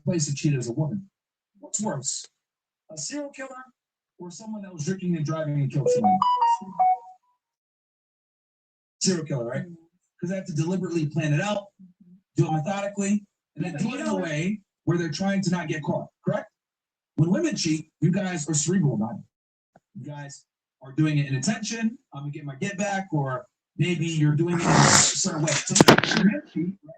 place to cheat as a woman. What's worse, a serial killer or someone that was drinking and driving and killed someone? Serial killer, right? Because they have to deliberately plan it out, do it methodically, and then do it in a way where they're trying to not get caught, correct? When women cheat, you guys are cerebral about it. You guys are doing it in intention, I'm gonna get my get back, or maybe you're doing it in a certain way. So when men cheat, right?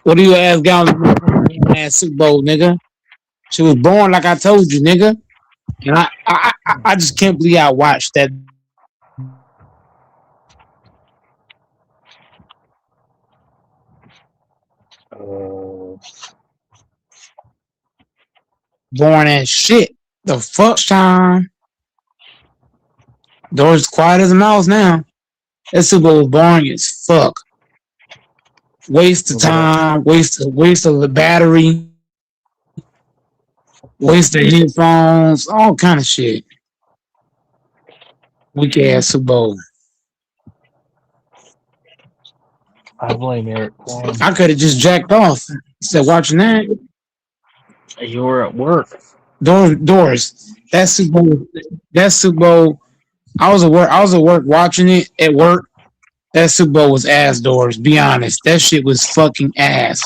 What do you ask got on the last Super Bowl, nigga? She was born like I told you, nigga. And I just can't believe I watched that. Born as shit. The fuck time. Doors quiet as a mouse now. That Super Bowl was boring as fuck. Waste of time, waste of the battery, waste of headphones, all kind of shit. Weak ass Super Bowl. I blame Eric Kwan. I could have just jacked off instead of watching that. You were at work. Doors. That Super Bowl, that Super Bowl, I was at work watching it at work. That Super Bowl was ass doors. Be honest, that shit was fucking ass.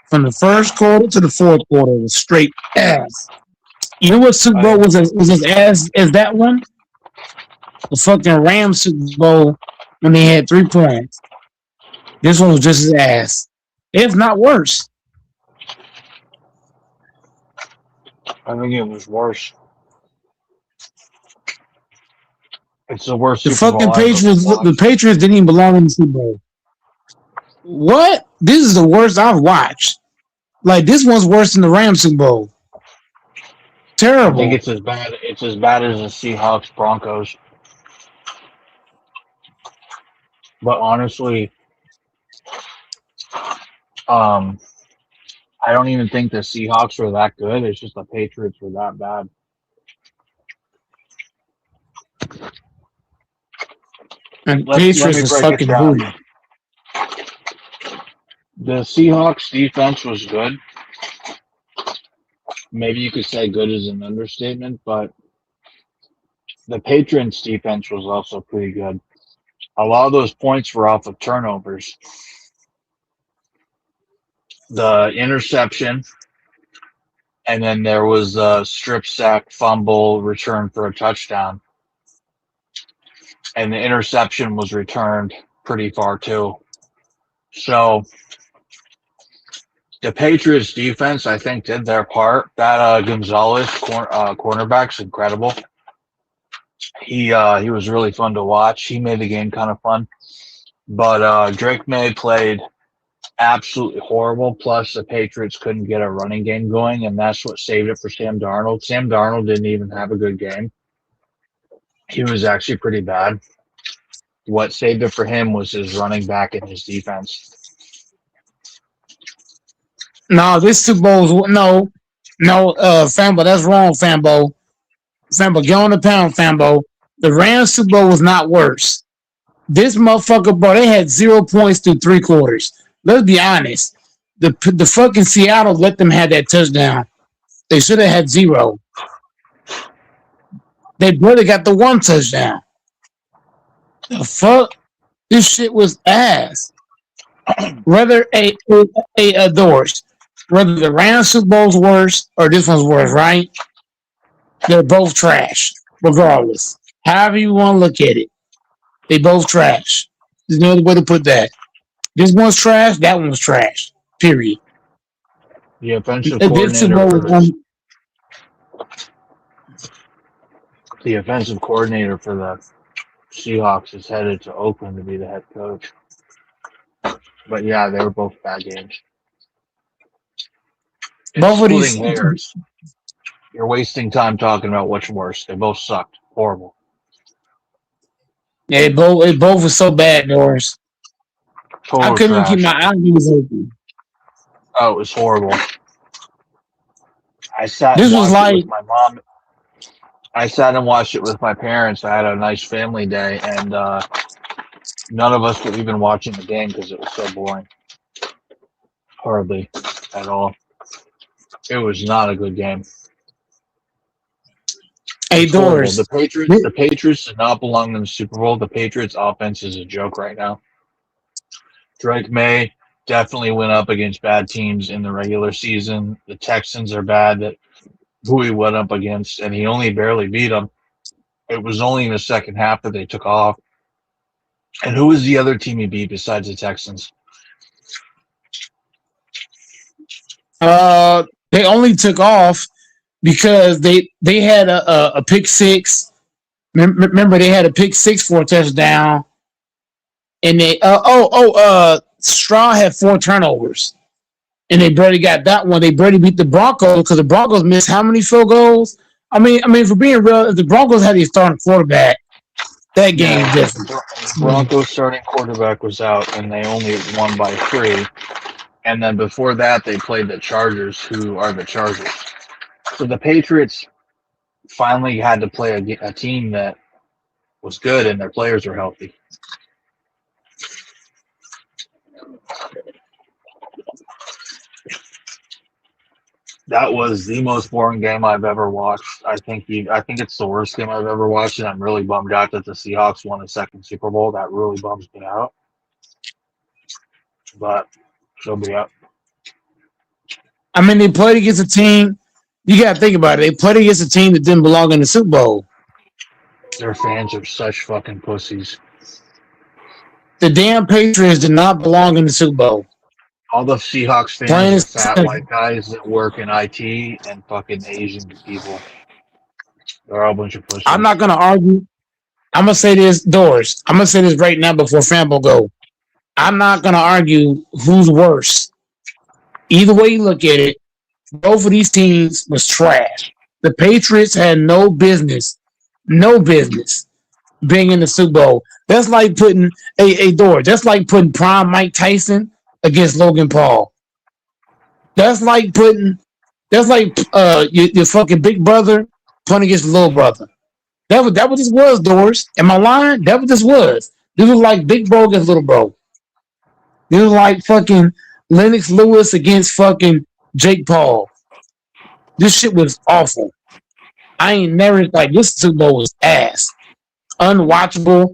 From the first quarter to the fourth quarter, it was straight ass. You know what Super Bowl I was as ass as that one? The fucking Rams Super Bowl when they had 3 points. This one was just as ass, if not worse. think it was worse. It's the worst The Super fucking Bowl I've ever The watched. Patriots didn't even belong in the Super Bowl. What? This is the worst I've watched. Like this one's worse than the Rams Super Bowl. I think Terrible. it's as bad. It's as bad as the Seahawks Broncos. But honestly, um, I don't even think the Seahawks were that good. It's just the Patriots were that bad. And Let Patriots me was break it fucking down. booty. The Seahawks defense was good. Maybe you could say good is an understatement, but the Patriots defense was also pretty good. A lot of those points were off of turnovers. The interception, and then there was a strip sack, fumble, return for a touchdown. And the interception was returned pretty far too. So the Patriots defense, I think, did their part. That Gonzalez cornerback's incredible. He was really fun to watch. He made the game kind of fun. But Drake May played absolutely horrible. Plus, the Patriots couldn't get a running game going, and that's what saved it for Sam Darnold. Sam Darnold didn't even have a good game. He was actually pretty bad. What saved it for him was his running back and his defense. No, this Super Bowl's no, Fambo, that's wrong, Fambo. Fambo, get on the pound, Fambo. The Rams Super Bowl was not worse. This motherfucker, bro, they had 0 points through 3 quarters. Let's be honest. The fucking Seattle let them have that touchdown. They should have had zero. They barely got the one touchdown. The fuck? This shit was ass. Whether Doors, whether the Rams Super Bowl's worse or this one's worse, right? They're both trash, regardless. However you want to look at it, they both trash. There's no other way to put that. This one's trash. That one's trash. Period. The offensive This Super coordinator Bowl for was the offensive coordinator for the Seahawks is headed to Oakland to be the head coach. But yeah, they were both bad games. It's both of splitting these. hairs. You're wasting time talking about what's worse. They both sucked. Horrible. Yeah, both were so bad, Doris. I Total couldn't even keep trash. my eyes open. Oh, it was horrible. I sat and This was watched it like with my mom. I sat and watched it with my parents. I had a nice family day, and none of us were even watching the game because it was so boring. Hardly at all. It was not a good game. hey It's horrible. Doris. The Patriots did not belong in the Super Bowl. The Patriots offense is a joke right now. Drake May definitely went up against bad teams in the regular season. The Texans are bad that who he went up against, and he only barely beat them. It was only in the second half that they took off. And who was the other team he beat besides the Texans? They only took off because they had a pick six. Remember, they had a pick six for a touchdown, and they Straw had 4 turnovers, and they barely got that one. They barely beat the Broncos because the Broncos missed how many field goals? I mean, for being real, if the Broncos had a starting quarterback, that game is different. The Broncos starting quarterback was out, and they only won by 3. And then before that, they played the Chargers, who are the Chargers. So the Patriots finally had to play a team that was good and their players were healthy. That was the most boring game I've ever watched. I think it's the worst game I've ever watched, and I'm really bummed out that the Seahawks won a second Super Bowl. That really bums me out. But so be it. I mean, they played against a team. You got to think about it. They played against a team that didn't belong in the Super Bowl. Their fans are such fucking pussies. The damn Patriots did not belong in the Super Bowl. All the Seahawks fans are fat white guys that work in IT and fucking Asian people. They're all a bunch of pussies. I'm not going to argue. I'm going to say this, Doris. I'm going to say this right now before Fambo go. I'm not going to argue who's worse. Either way you look at it, both of these teams was trash. The Patriots had no business being in the Super Bowl. That's like putting that's like putting prime Mike Tyson against Logan Paul. That's like your fucking big brother playing against the little brother. That what this was, Doris. Am I lying? That what this was. This was like big bro against little bro. This was like fucking Lennox Lewis against fucking Jake Paul. This shit was awful. I ain't never like this Super Bowl was ass. Unwatchable.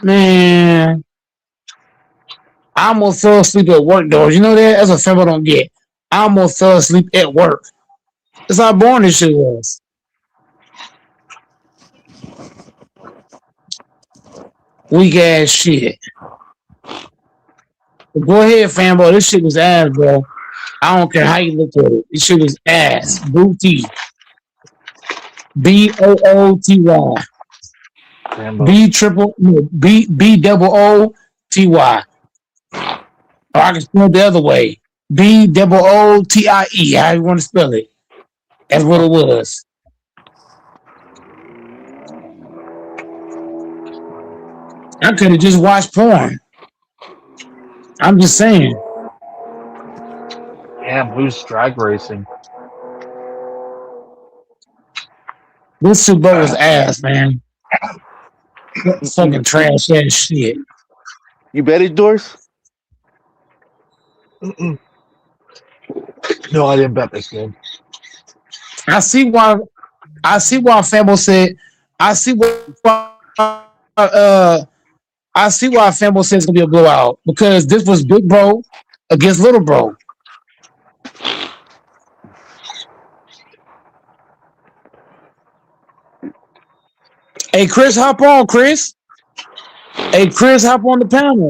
Man. I almost fell asleep at work, Doris. You know that? That's a film I don't get. I almost fell asleep at work. That's how boring this shit was. Weak ass shit. But go ahead, fanboy. This shit was ass, bro. I don't care how you look at it. This shit was ass. Booty. BOOTY. BOOTY. Or I can spell it the other way. BOOTIE. How you want to spell it? That's what it was. I could have just watched porn. I'm just saying. Damn, who's drag racing? This Super Bowl was ass, man. Fucking trash ass shit. You bet it, Doris? No, I didn't bet this game. I see why Fambo said. I see why Fambo said it's gonna be a blowout because this was big bro against little bro. Hey, Chris, hop on, Chris. Hey, Chris, hop on the panel.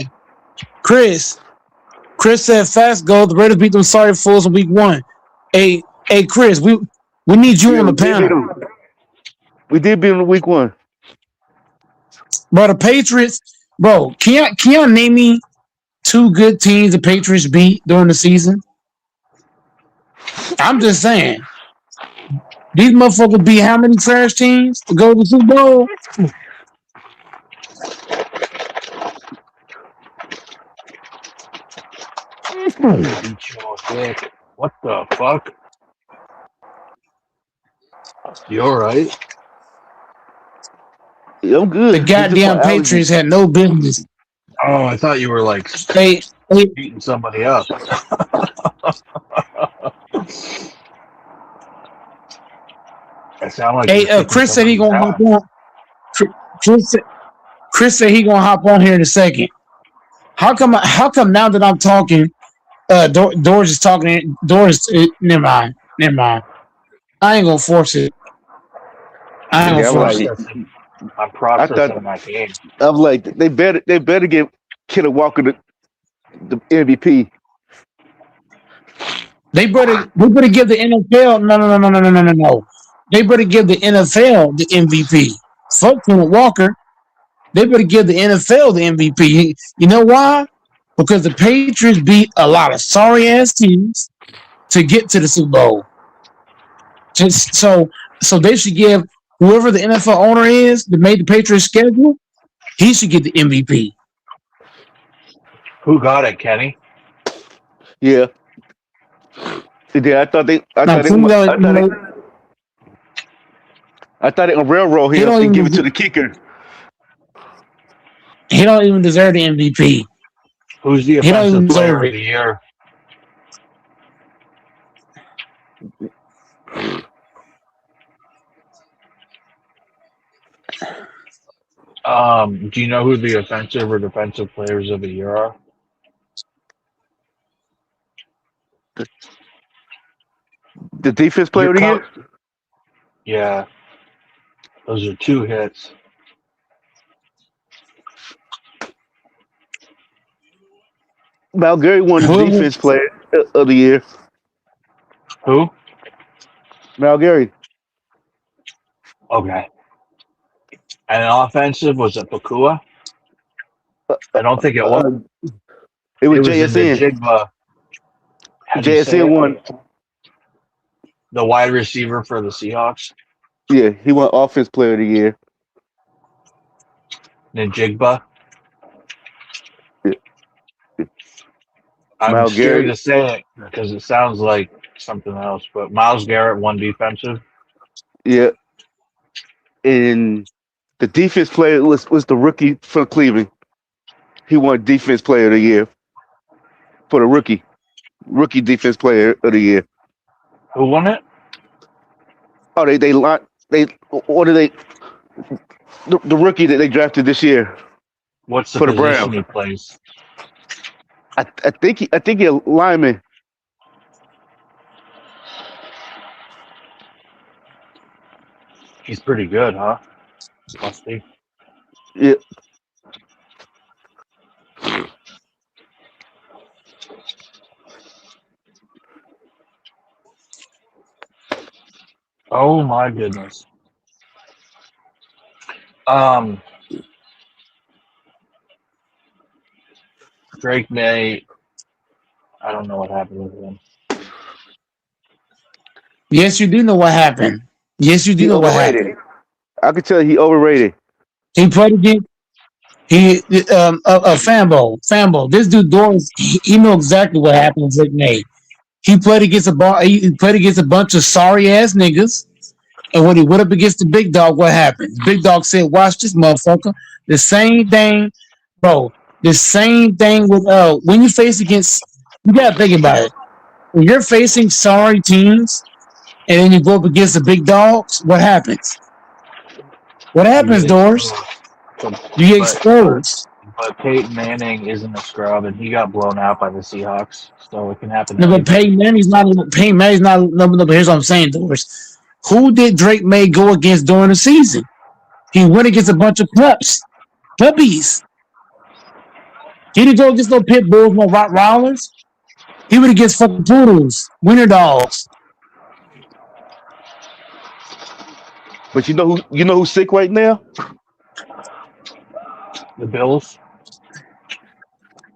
Chris said fast go. The Raiders beat them sorry fools in week 1. Hey, Chris, we need you on the panel. We did beat them in week 1. Bro, the Patriots, bro, can y'all name me 2 good teams the Patriots beat during the season? I'm just saying. These motherfuckers beat how many trash teams to go to the Super Bowl? What the fuck? You alright? Yeah, I'm good. The goddamn Patriots had no business. Oh, I thought you were like They beating somebody up. It sounded like hey, Chris said he gonna hop on. Chris said he gonna hop on here in a second. How come now that I'm talking, Doris is talking. Doris, never mind. I ain't gonna force it. I'm processing my game. I'm like, they better give Kenneth Walker the MVP. They better give the NFL. No. They better give the NFL the MVP. Fuck Kenneth Walker. They better give the NFL the MVP. You know why? Because the Patriots beat a lot of sorry ass teams to get to the Super Bowl. Just so they should give whoever the NFL owner is that made the Patriots schedule, he should get the MVP. Who got it, Kenny? Yeah. I thought they on railroad him and give it to the kicker. He don't even deserve the MVP. Who's the offensive player of the year? Do you know who the offensive or defensive players of the year are? The defense player Your of the year? Yeah, those are two hits. Mal Gary won the Who? defense player of the year. Who? Mal Gary. Okay. And an offensive was it Pakua? I don't think it was. It was It was in the JSN. Jigba. How do you say JSN it? won. The wide receiver for the Seahawks. Yeah, he won offense player of the year. Najigba. Yeah. I'm Myles scared Garrett. to say it because it sounds like something else, but Myles Garrett won defensive. Yeah. And the defense player was the rookie from Cleveland. He won defense player of the year for the rookie defense player of the year. Who won it? Oh, the rookie that they drafted this year. What's the For the position Browns. he plays? I think he's a lineman. He's pretty good, huh? Must be. Yeah. Oh my goodness. Drake May. I don't know what happened with him. Yes, you do know what happened. Yes, you do He know what overrated. happened. I could tell he overrated. He played against a Fambo. This dude Doris, he know exactly what happened with Drake May. He played against he played against a bunch of sorry ass niggas. And when he went up against the big dog, what happened? The big dog said, "Watch this, motherfucker." The same thing, bro. The same thing with when you face against. You gotta think about it. When you're facing sorry teams, and then you go up against the big dogs, what happens? What happens, Doris? You get exposed. But Peyton Manning isn't a scrub, and he got blown out by the Seahawks, so it can happen. No, but Peyton Manning's not. Peyton Manning's not. No, but here's what I'm saying, Doris. Who did Drake May go against during the season? He went against a bunch of puppies. He didn't go against no pit bulls, no Rottweilers. He went against fucking poodles, winter dogs. But you know who's sick right now? The Bills.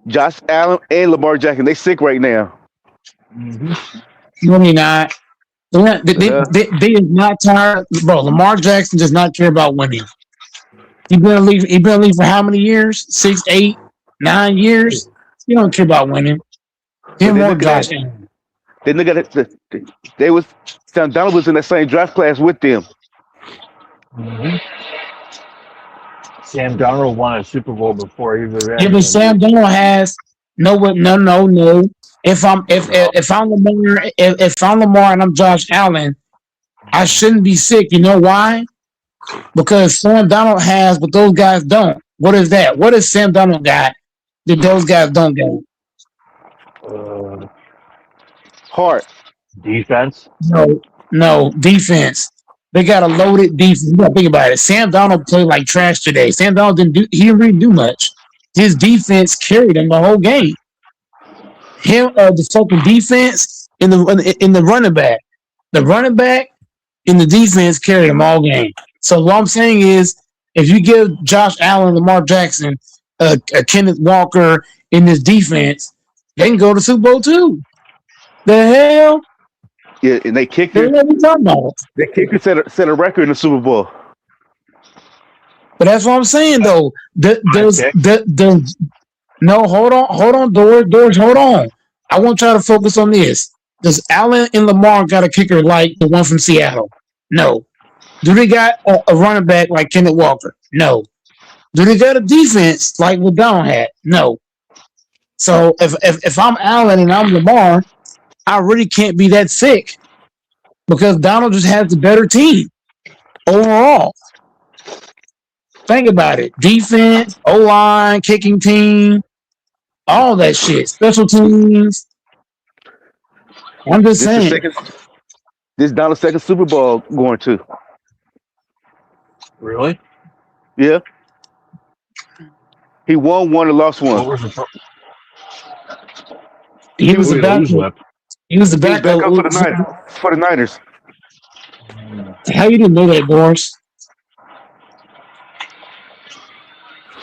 Josh Allen and Lamar Jackson. They sick right now. Mm-hmm. No, they're not. They is not tired, bro. Lamar Jackson does not care about winning. He been in the league for how many years? 6, 8, 9 years. He don't care about winning. Him or Josh Allen. They was Sam Donald was in the same draft class with them. Mm-hmm. Sam Darnold won a Super Bowl before he was. Yeah, but Sam Darnold has no. If I'm Lamar and I'm Josh Allen, I shouldn't be sick. You know why? Because Sam Darnold has what those guys don't. What is that? What does Sam Darnold got that those guys don't get? Heart. Defense? No, defense. They got a loaded defense. You gotta think about it. Sam Darnold played like trash today. Sam Darnold he didn't really do much. His defense carried him the whole game. The fucking defense in the running back. The running back in the defense carried him all game. So what I'm saying is, if you give Josh Allen, Lamar Jackson, Kenneth Walker in this defense, they can go to Super Bowl too. The hell? Yeah, and they kicked it. What are we talking about? They kicked it, set a record in the Super Bowl. But that's what I'm saying, though. No, hold on, Doris, hold on. I want y'all to focus on this. Does Allen and Lamar got a kicker like the one from Seattle? No. Do they got a running back like Kenneth Walker? No. Do they got a defense like what Don had? No. So if I'm Allen and I'm Lamar, I really can't be that sick because Donald just has the better team overall. Think about it: defense, O line, kicking team, all that shit, special teams. I'm just This the saying. second. This Donald's second Super Bowl going to. Really? Yeah, he won one and lost one. What was the He was who the did he lose backup. with? He was the He was back backup. up for the Niners. For the Niners. How you didn't know that, Boris?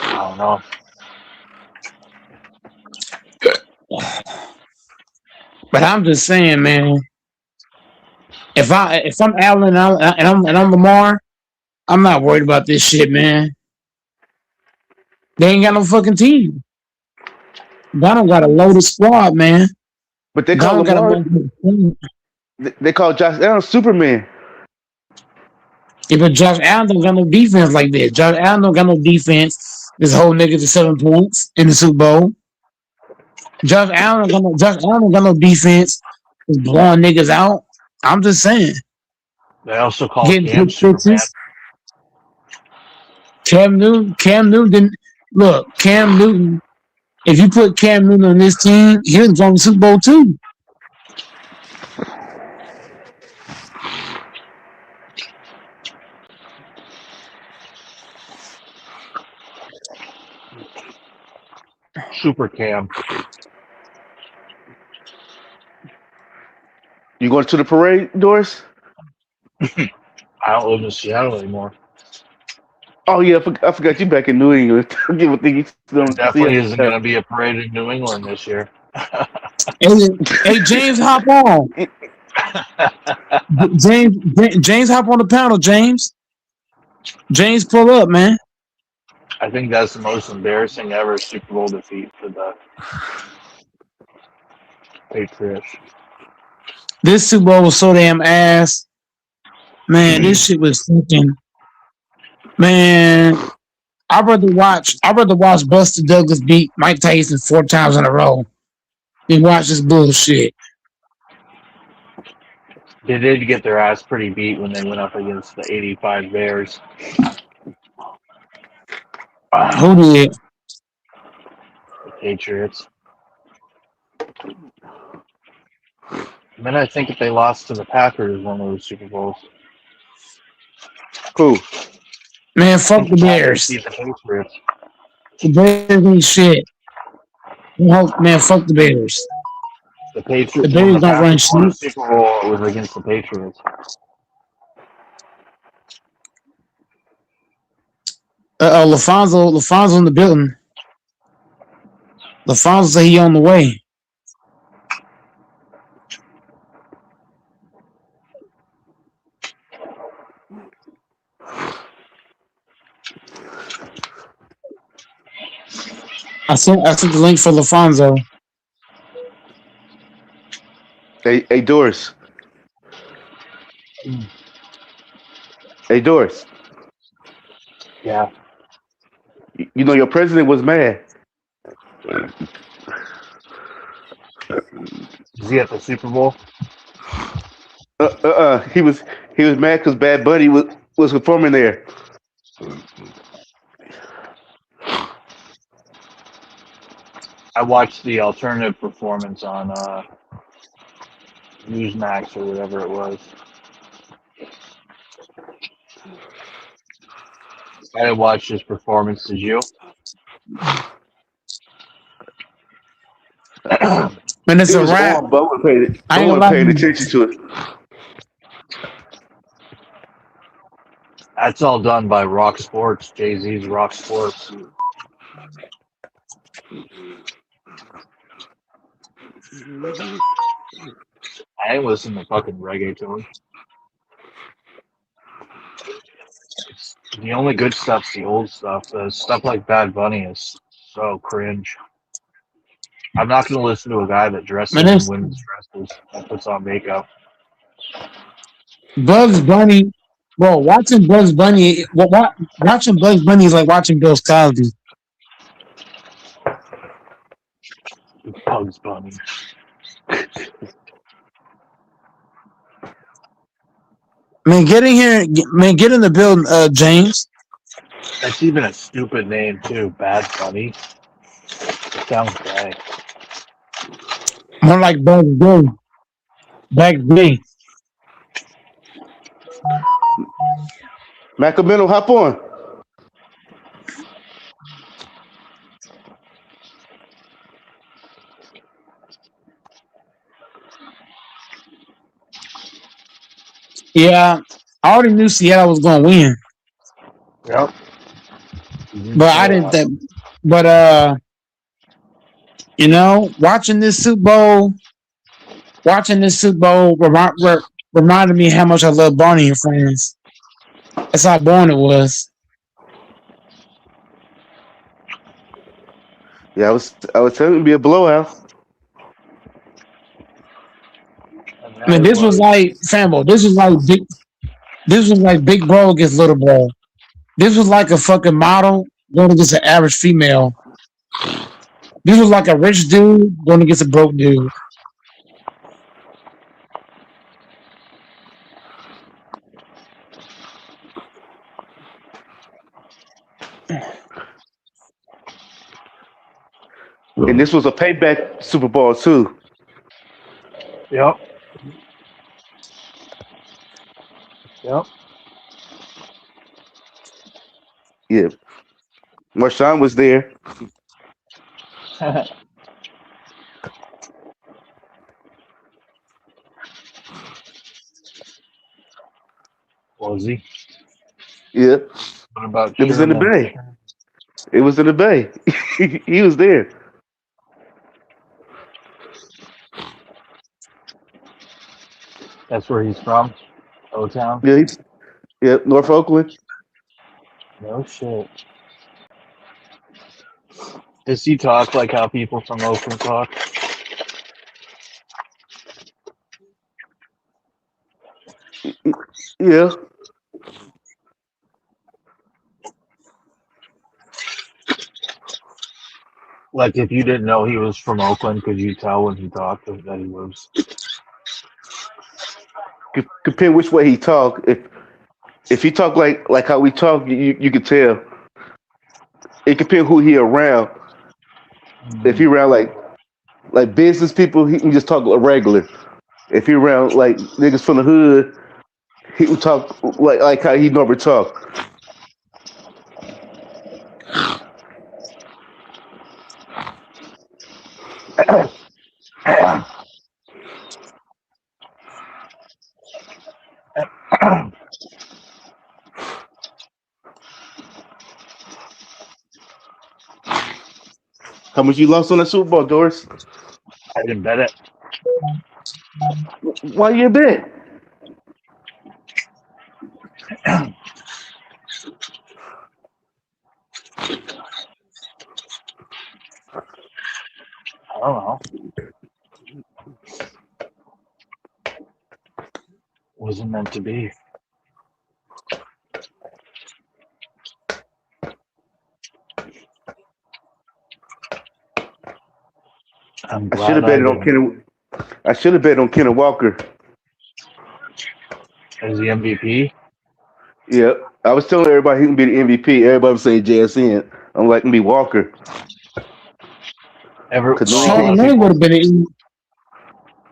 I don't know. But I'm just saying, man. If I'm Allen and I'm Lamar, I'm not worried about this shit, man. They ain't got no fucking team. Donald got a loaded squad, man. But they call Donald got a Lamar. loaded team. They call Josh Allen Superman. Yeah, but Josh Allen don't got no defense like that. Josh Allen don't got no defense. This whole nigga to 7 points in the Super Bowl. Josh Allen don't got no defense. Just blowing niggas out. I'm just saying. They also call Getting Cam quick Superman. fixes. Cam Newton didn't look. Cam Newton. If you put Cam Newton on this team, he was going to the Super Bowl too. Super Cam. You going to the parade, Doris? I don't live in Seattle anymore. Oh yeah, I forgot you back in New England. Give a thing you don't Definitely see. isn't going to be a parade in New England this year. Hey, James, hop on. James, hop on the panel. James, pull up, man. I think that's the most embarrassing ever Super Bowl defeat for the Patriots. This Super Bowl was so damn ass. Man, this shit was fucking. Man, I'd rather watch Buster Douglas beat Mike Tyson 4 times in a row than watch this bullshit. They did get their ass pretty beat when they went up against the 85 Bears. Who did? The Patriots. And then I think if they lost to the Packers one of those Super Bowls. Cool. Man, fuck the Bears. Beat the Patriots. The Bears ain't shit. Man, fuck the Bears. The Patriots. The Bears don't run shit. The shit. Super Bowl was against the Patriots. LaFonso in the building. LaFonso say he on the way. I sent the link for LaFonso. Hey Doris. Hey Doris. Yeah. You know your president was mad. Is he at the Super Bowl? He was mad because Bad Bunny was performing there. I watched the alternative performance on Newsmax or whatever it was. I didn't watch his performance. Did you? Man, it's It a was wrap. on, but I wasn't paying attention to it. That's all done by Rock Sports, Jay-Z's Rock Sports. I ain't listen to fucking reggaeton. The only good stuff's the old stuff. The stuff like Bad Bunny is so cringe. I'm not going to listen to a guy that dresses in women's dresses and puts on makeup. Bugs Bunny, bro. Watching Bugs Bunny is like watching Bill Cosby. Bugs Bunny. Man, get in here, man. Get in the building, James. That's even a stupid name too. Bad Bunny. It sounds gay. More like Back Day. Back Day. Macamino, hop on. Yeah, I already knew Seattle was going to win, Yep. but I didn't think. But you know, watching this Super Bowl reminded me how much I love Barney and Friends. That's how boring it was. Yeah, I was telling you it'd be a blowout. I mean, this was like Fambo. This was like big bro against little bro. This was like a fucking model going against an average female. This was like a rich dude going against a broke dude. And this was a payback Super Bowl too. Yep. Yep. Yeah. Marshawn was there. Was he? Yeah. What about It was in the Sherman? Bay. It was in the Bay. He was there. That's where he's from. O-Town. Yeah, North Oakland. No shit. Does he talk like how people from Oakland talk? Yeah. Like if you didn't know he was from Oakland, could you tell when he talked that he was? Compare which way he talk. If he talk like how we talk, you could tell. It depends who he around. If he around like business people, he can just talk regular. If he around like niggas from the hood, he would talk like how he normally talk. How much you lost on the Super Bowl, Doris? I didn't bet it. Why you bet? I don't know. Wasn't meant to be. I'm I glad should have betted on didn't. Kenny. I should have bet on Kenny Walker. As the MVP. Yeah, I was telling everybody he can be the MVP. Everybody was saying JSN. I'm like, can be Walker. Chardonnay would have been an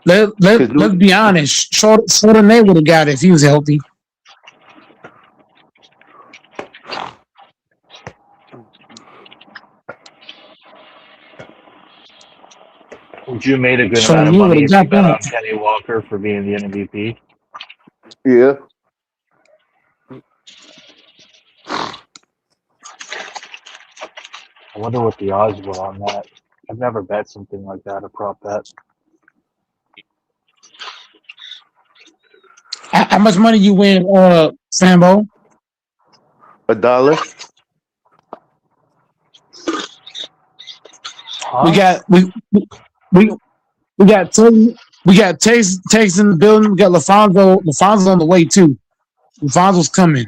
let's be honest. Chardonnay would have got it if he was healthy. Would you made a good amount of money if you bet on Kenny Walker for being the MVP? Yeah. I wonder what the odds were on that. I've never bet something like that, a prop bet. How much money you win, Sambo? $1. Huh? We got Taste in the building. We got LaFonso. LaFonso's on the way too. LaFonso's coming.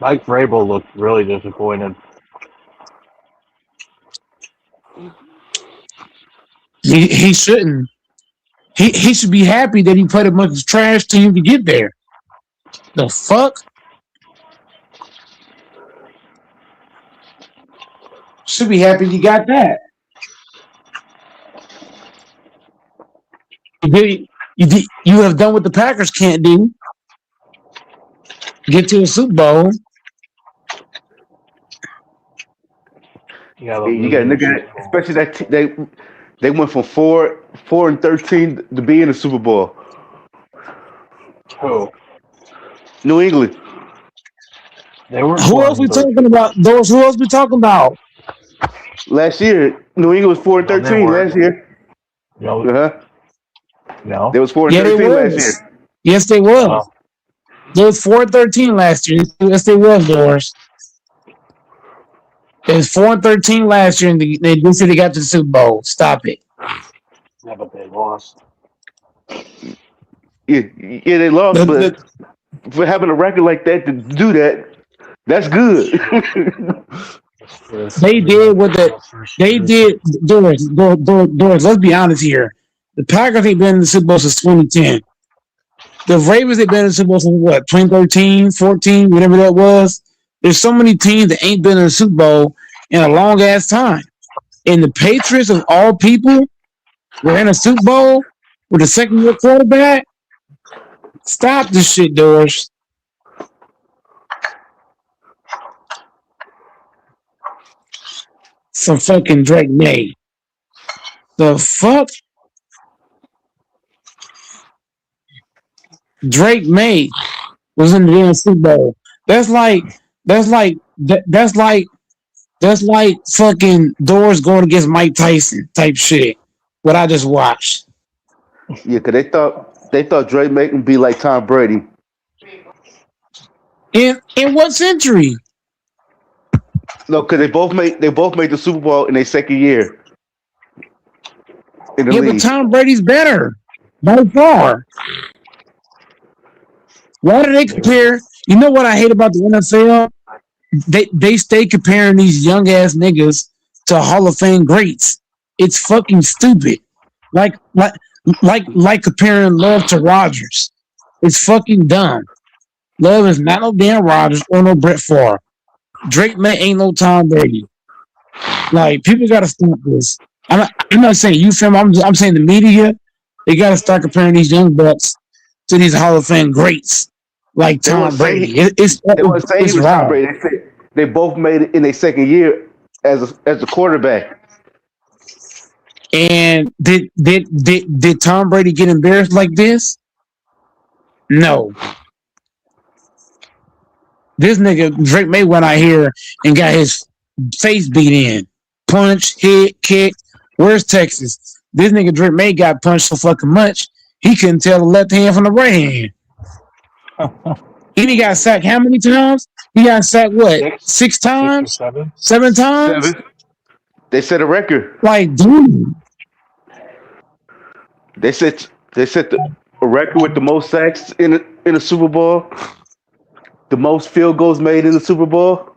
Mike Vrabel looked really disappointed. He shouldn't. He should be happy that he played a bunch of trash team to get there. The fuck? Should be happy you got that. You have done what the Packers can't do. Get to a Super Bowl. You got to look at it, especially that they went from 4-13 to be in the Super Bowl. Who? New England. They were. Who else we talking about? Who else we talking about? Last year, New England was 4-13 last year. No. No. They was 4-13 last year. Yes, they was. They was 4-13 last year. Yes, they was, Doris. It was 4-13 last year, and they said they got to the Super Bowl. Stop it. Yeah, but they lost. Yeah, they lost, but for having a record like that to do that, that's good. They did what they did. Doris, let's be honest here. The Packers ain't been in the Super Bowl since 2010. The Ravens ain't been in the Super Bowl since what, 2013, 14, whatever that was. There's so many teams that ain't been in the Super Bowl in a long ass time. And the Patriots of all people were in a Super Bowl with a second-year quarterback. Stop this shit, Doris. Some fucking Drake May. The fuck? Drake May was in the Super Bowl. That's like fucking Doors going against Mike Tyson type shit. What I just watched. Yeah, because they thought Drake May can be like Tom Brady. In what century? No, because they both made the Super Bowl in their second year. In the league. But Tom Brady's better by far. Why do they compare? You know what I hate about the NFL? They stay comparing these young ass niggas to Hall of Fame greats. It's fucking stupid. Like comparing Love to Rodgers. It's fucking dumb. Love is not no damn Rodgers or no Brett Favre. Drake May ain't no Tom Brady. Like, people gotta stop this. I'm not saying you film. I'm saying the media. They gotta start comparing these young bucks to these Hall of Fame greats like Tom Brady. They weren't saying he was Tom Brady. They said they both made it in their second year as a quarterback. And did Tom Brady get embarrassed like this? No. This nigga Drake May went out here and got his face beat in, punch, hit, kick. Where's Texas? This nigga Drake May got punched so fucking much he couldn't tell the left hand from the right hand. And he got sacked how many times? He got sacked what? Six times? 7 times? 7. They set a record. Like, dude. They set a record with the most sacks in a Super Bowl. The most field goals made in the Super Bowl.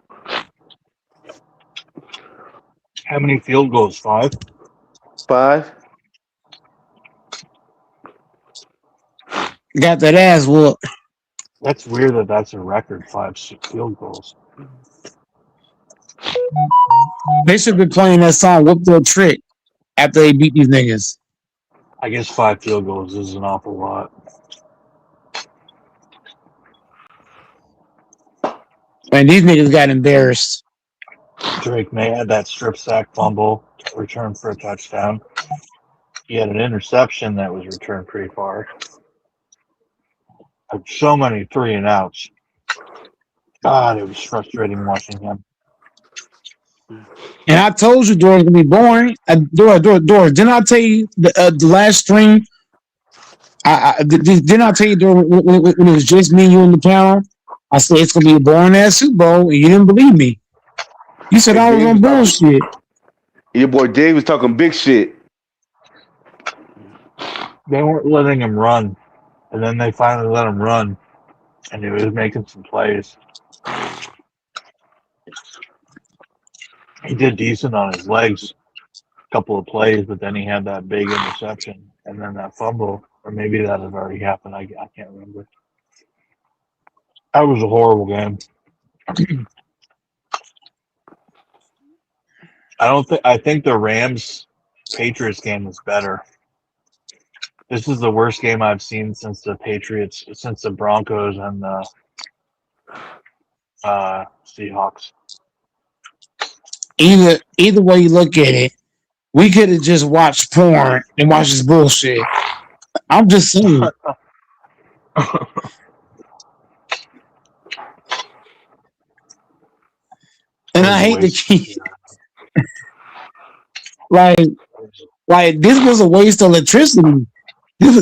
How many field goals? 5? 5. Got that ass whooped. That's weird that that's a record, 5 field goals. They should be playing that song, Whoop Their Trick, after they beat these niggas. I guess 5 field goals is an awful lot. And these niggas got embarrassed. Drake May had that strip sack fumble returned for a touchdown. He had an interception that was returned pretty far. Had so many 3 and outs. God, it was frustrating watching him. And I told you Doris gonna be boring. Doris, didn't I tell you the last stream? Didn't I tell you when it was just me and you in the panel? I said it's gonna be a boring ass Super Bowl, and you didn't believe me. You said I was on bullshit. Your boy Dave was talking big shit. They weren't letting him run, and then they finally let him run, and he was making some plays. He did decent on his legs. couple of plays, but then he had that big interception and then that fumble, or maybe that had already happened. I can't remember. That was a horrible game. I think the Rams Patriots game was better. This is the worst game I've seen since the Broncos and the Seahawks. Either way you look at it, we could have just watched porn and watched this bullshit. I'm just saying. And I hate to keep like this was a waste of electricity. This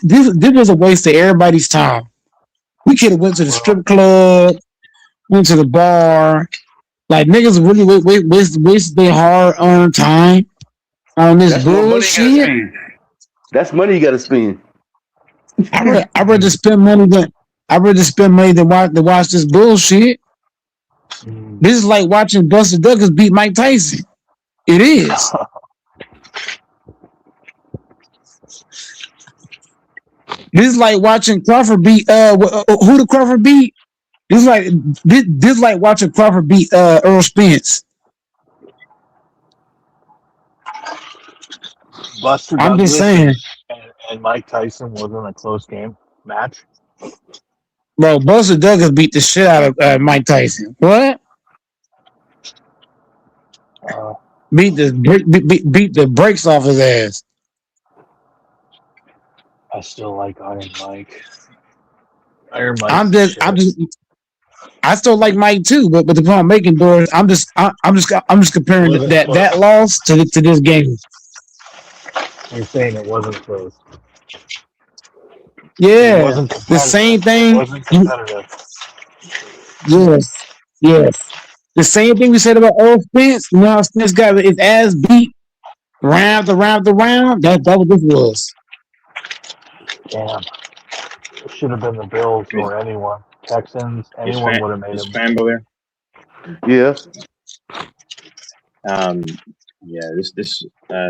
was a waste of everybody's time. We could have went to the strip club, went to the bar. Like niggas really waste their hard-earned time on this bullshit. That's money you gotta spend. I rather spend money than watch this bullshit. This is like watching Buster Douglas beat Mike Tyson. It is. This is like watching Crawford beat who did Crawford beat? This is like watching Crawford beat Earl Spence. Buster I'm Douglas just saying. And Mike Tyson wasn't a close game match. Bro, Buster Douglas beat the shit out of Mike Tyson. What? Beat the brakes off his ass. I still like Iron Mike. Iron Mike. I still like Mike too, but the point I'm making, Doris, I'm just comparing that loss to this game. You're saying it wasn't close. Yeah, it wasn't the same thing. It wasn't competitive. Yes. The same thing we said about Earl Spence. You know how Spence got his ass beat round to round. That what this was. Damn. It should have been the Bills or anyone. Texans, anyone would have made him. Fanbo there? Yeah.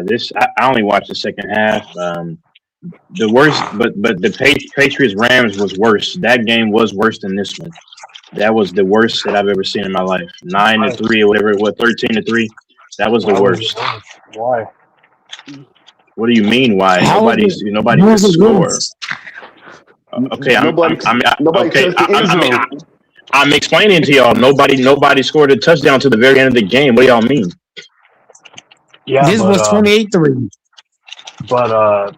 This I only watched the second half. The worst, but the Patriots Rams was worse. That game was worse than this one. That was the worst that I've ever seen in my life. 9-3 or whatever it was, 13-3. That was the worst. Why? What do you mean? Why? Nobody could score. Okay, I'm explaining to y'all. Nobody scored a touchdown to the very end of the game. What do y'all mean? Yeah, this was 28-3. But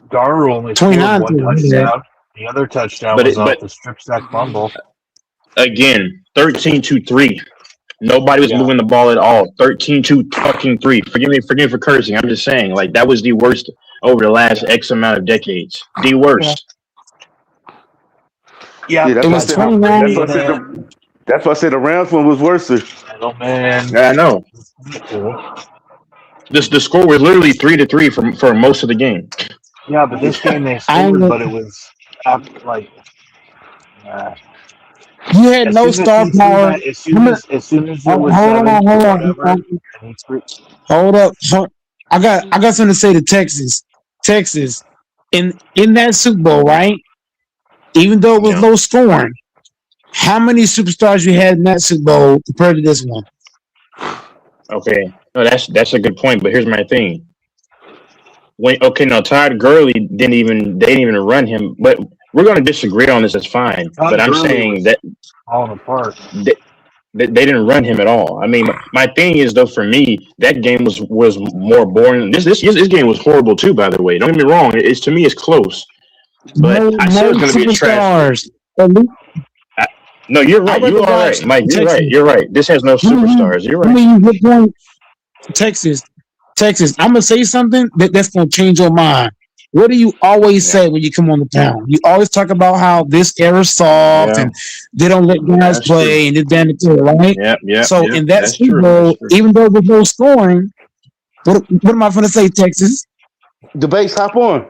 Garner only scored one touchdown. The other touchdown was off the strip sack fumble. Again, 13-3. Nobody was moving the ball at all. 13-3. Forgive me for cursing. I'm just saying, like, that was the worst over the last X amount of decades. The worst. Yeah, it was 29. That's why I said the Rams one was worse. Oh man, I know. The score was literally 3-3 for most of the game. Yeah, but this game they scored, but it was like. You had no star power. As soon as it was hold up. I got something to say to Texas. Texas, in that Super Bowl, right? Even though it was low scoring, how many superstars you had in that Super Bowl compared to this one? Okay, no, that's a good point. But here's my thing. Now Todd Gurley didn't even run him, but we're going to disagree on this. It's fine. But I'm saying that falling apart. They didn't run him at all. I mean, my thing is though, for me, that game was more boring. This game was horrible too. By the way, don't get me wrong. To me, it's close. But I said it's going to be a trash. No, you're right. You're all right, Mike. You're right. You're right. This has no superstars. You're right. Texas. I'm gonna say something that's gonna change your mind. What do you always say when you come on the town? You always talk about how this era's soft and they don't let guys play and this damn it, right? Yeah. So in that Super Bowl, even though there's no scoring, what am I gonna say, Texas? Debates, hop on.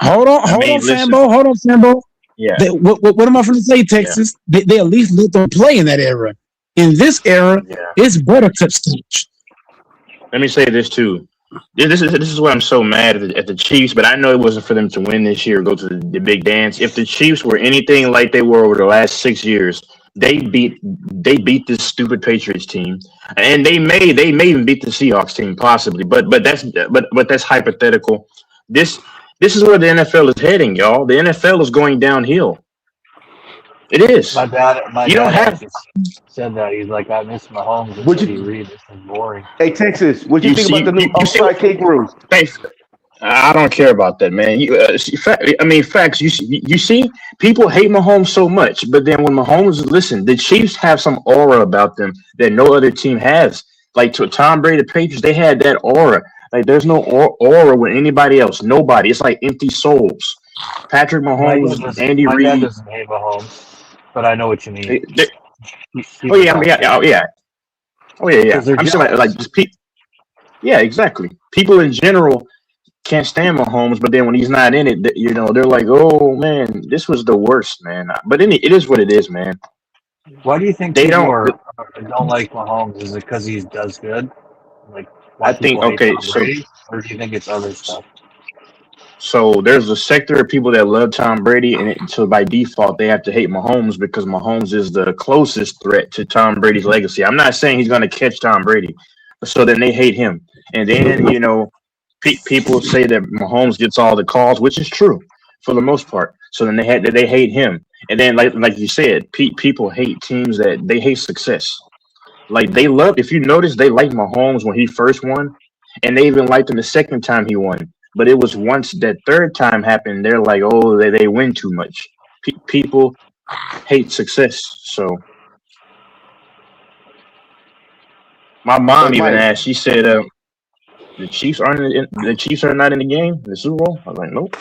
Hold on, Sambo. Yeah. What am I going to say, Texas? Yeah. They at least let them play in that era. In this era, it's Buttercup stage. let me say this too. This is why I'm so mad at the Chiefs, but I know it wasn't for them to win this year or go to the big dance. If the Chiefs were anything like they were over the last 6 years, they beat this stupid Patriots team, and they may even beat the Seahawks team possibly. But that's hypothetical. This is where the NFL is heading, y'all. The NFL is going downhill. It is. My You don't dad have. actually said that. He's like, I miss Mahomes and Would City you? Reed. This is boring. Hey, Texas, what you You think see, about the new you see. offside kick rules? Thanks. I don't care about that, man. Facts. You see, people hate Mahomes so much, but then when Mahomes, listen, the Chiefs have some aura about them that no other team has. Like to Tom Brady, the Patriots, they had that aura. Like there's no aura with anybody else. Nobody. It's like empty souls. Patrick Mahomes, Andy My dad Reid. doesn't hate Mahomes, but I know what you mean. Oh yeah, oh yeah. Because they're I'm saying like jealous. just yeah, exactly. People in general can't stand Mahomes, but then when he's not in it, they're like, "Oh man, this was the worst, man." But it is what it is, man. Why do you think They people don't. don't like Mahomes? Is it because he does good? Like, why I think people hate okay, Tom Brady? Or do you think it's other stuff? so there's a sector of people that love Tom Brady, and so by default they have to hate Mahomes because Mahomes is the closest threat to Tom Brady's legacy. I'm not saying he's going to catch Tom Brady, so then they hate him, and then people say that Mahomes gets all the calls, which is true for the most part. So then they hate him, and then like you said, people hate teams that they hate success. Like they love, if you notice, they liked Mahomes when he first won, and they even liked him the second time he won. But it was once that third time happened, they're like, oh, they win too much. People hate success. So my Hey, mom even Mike, asked. She said, the Chiefs are not in the game, the Super Bowl. I was like, nope.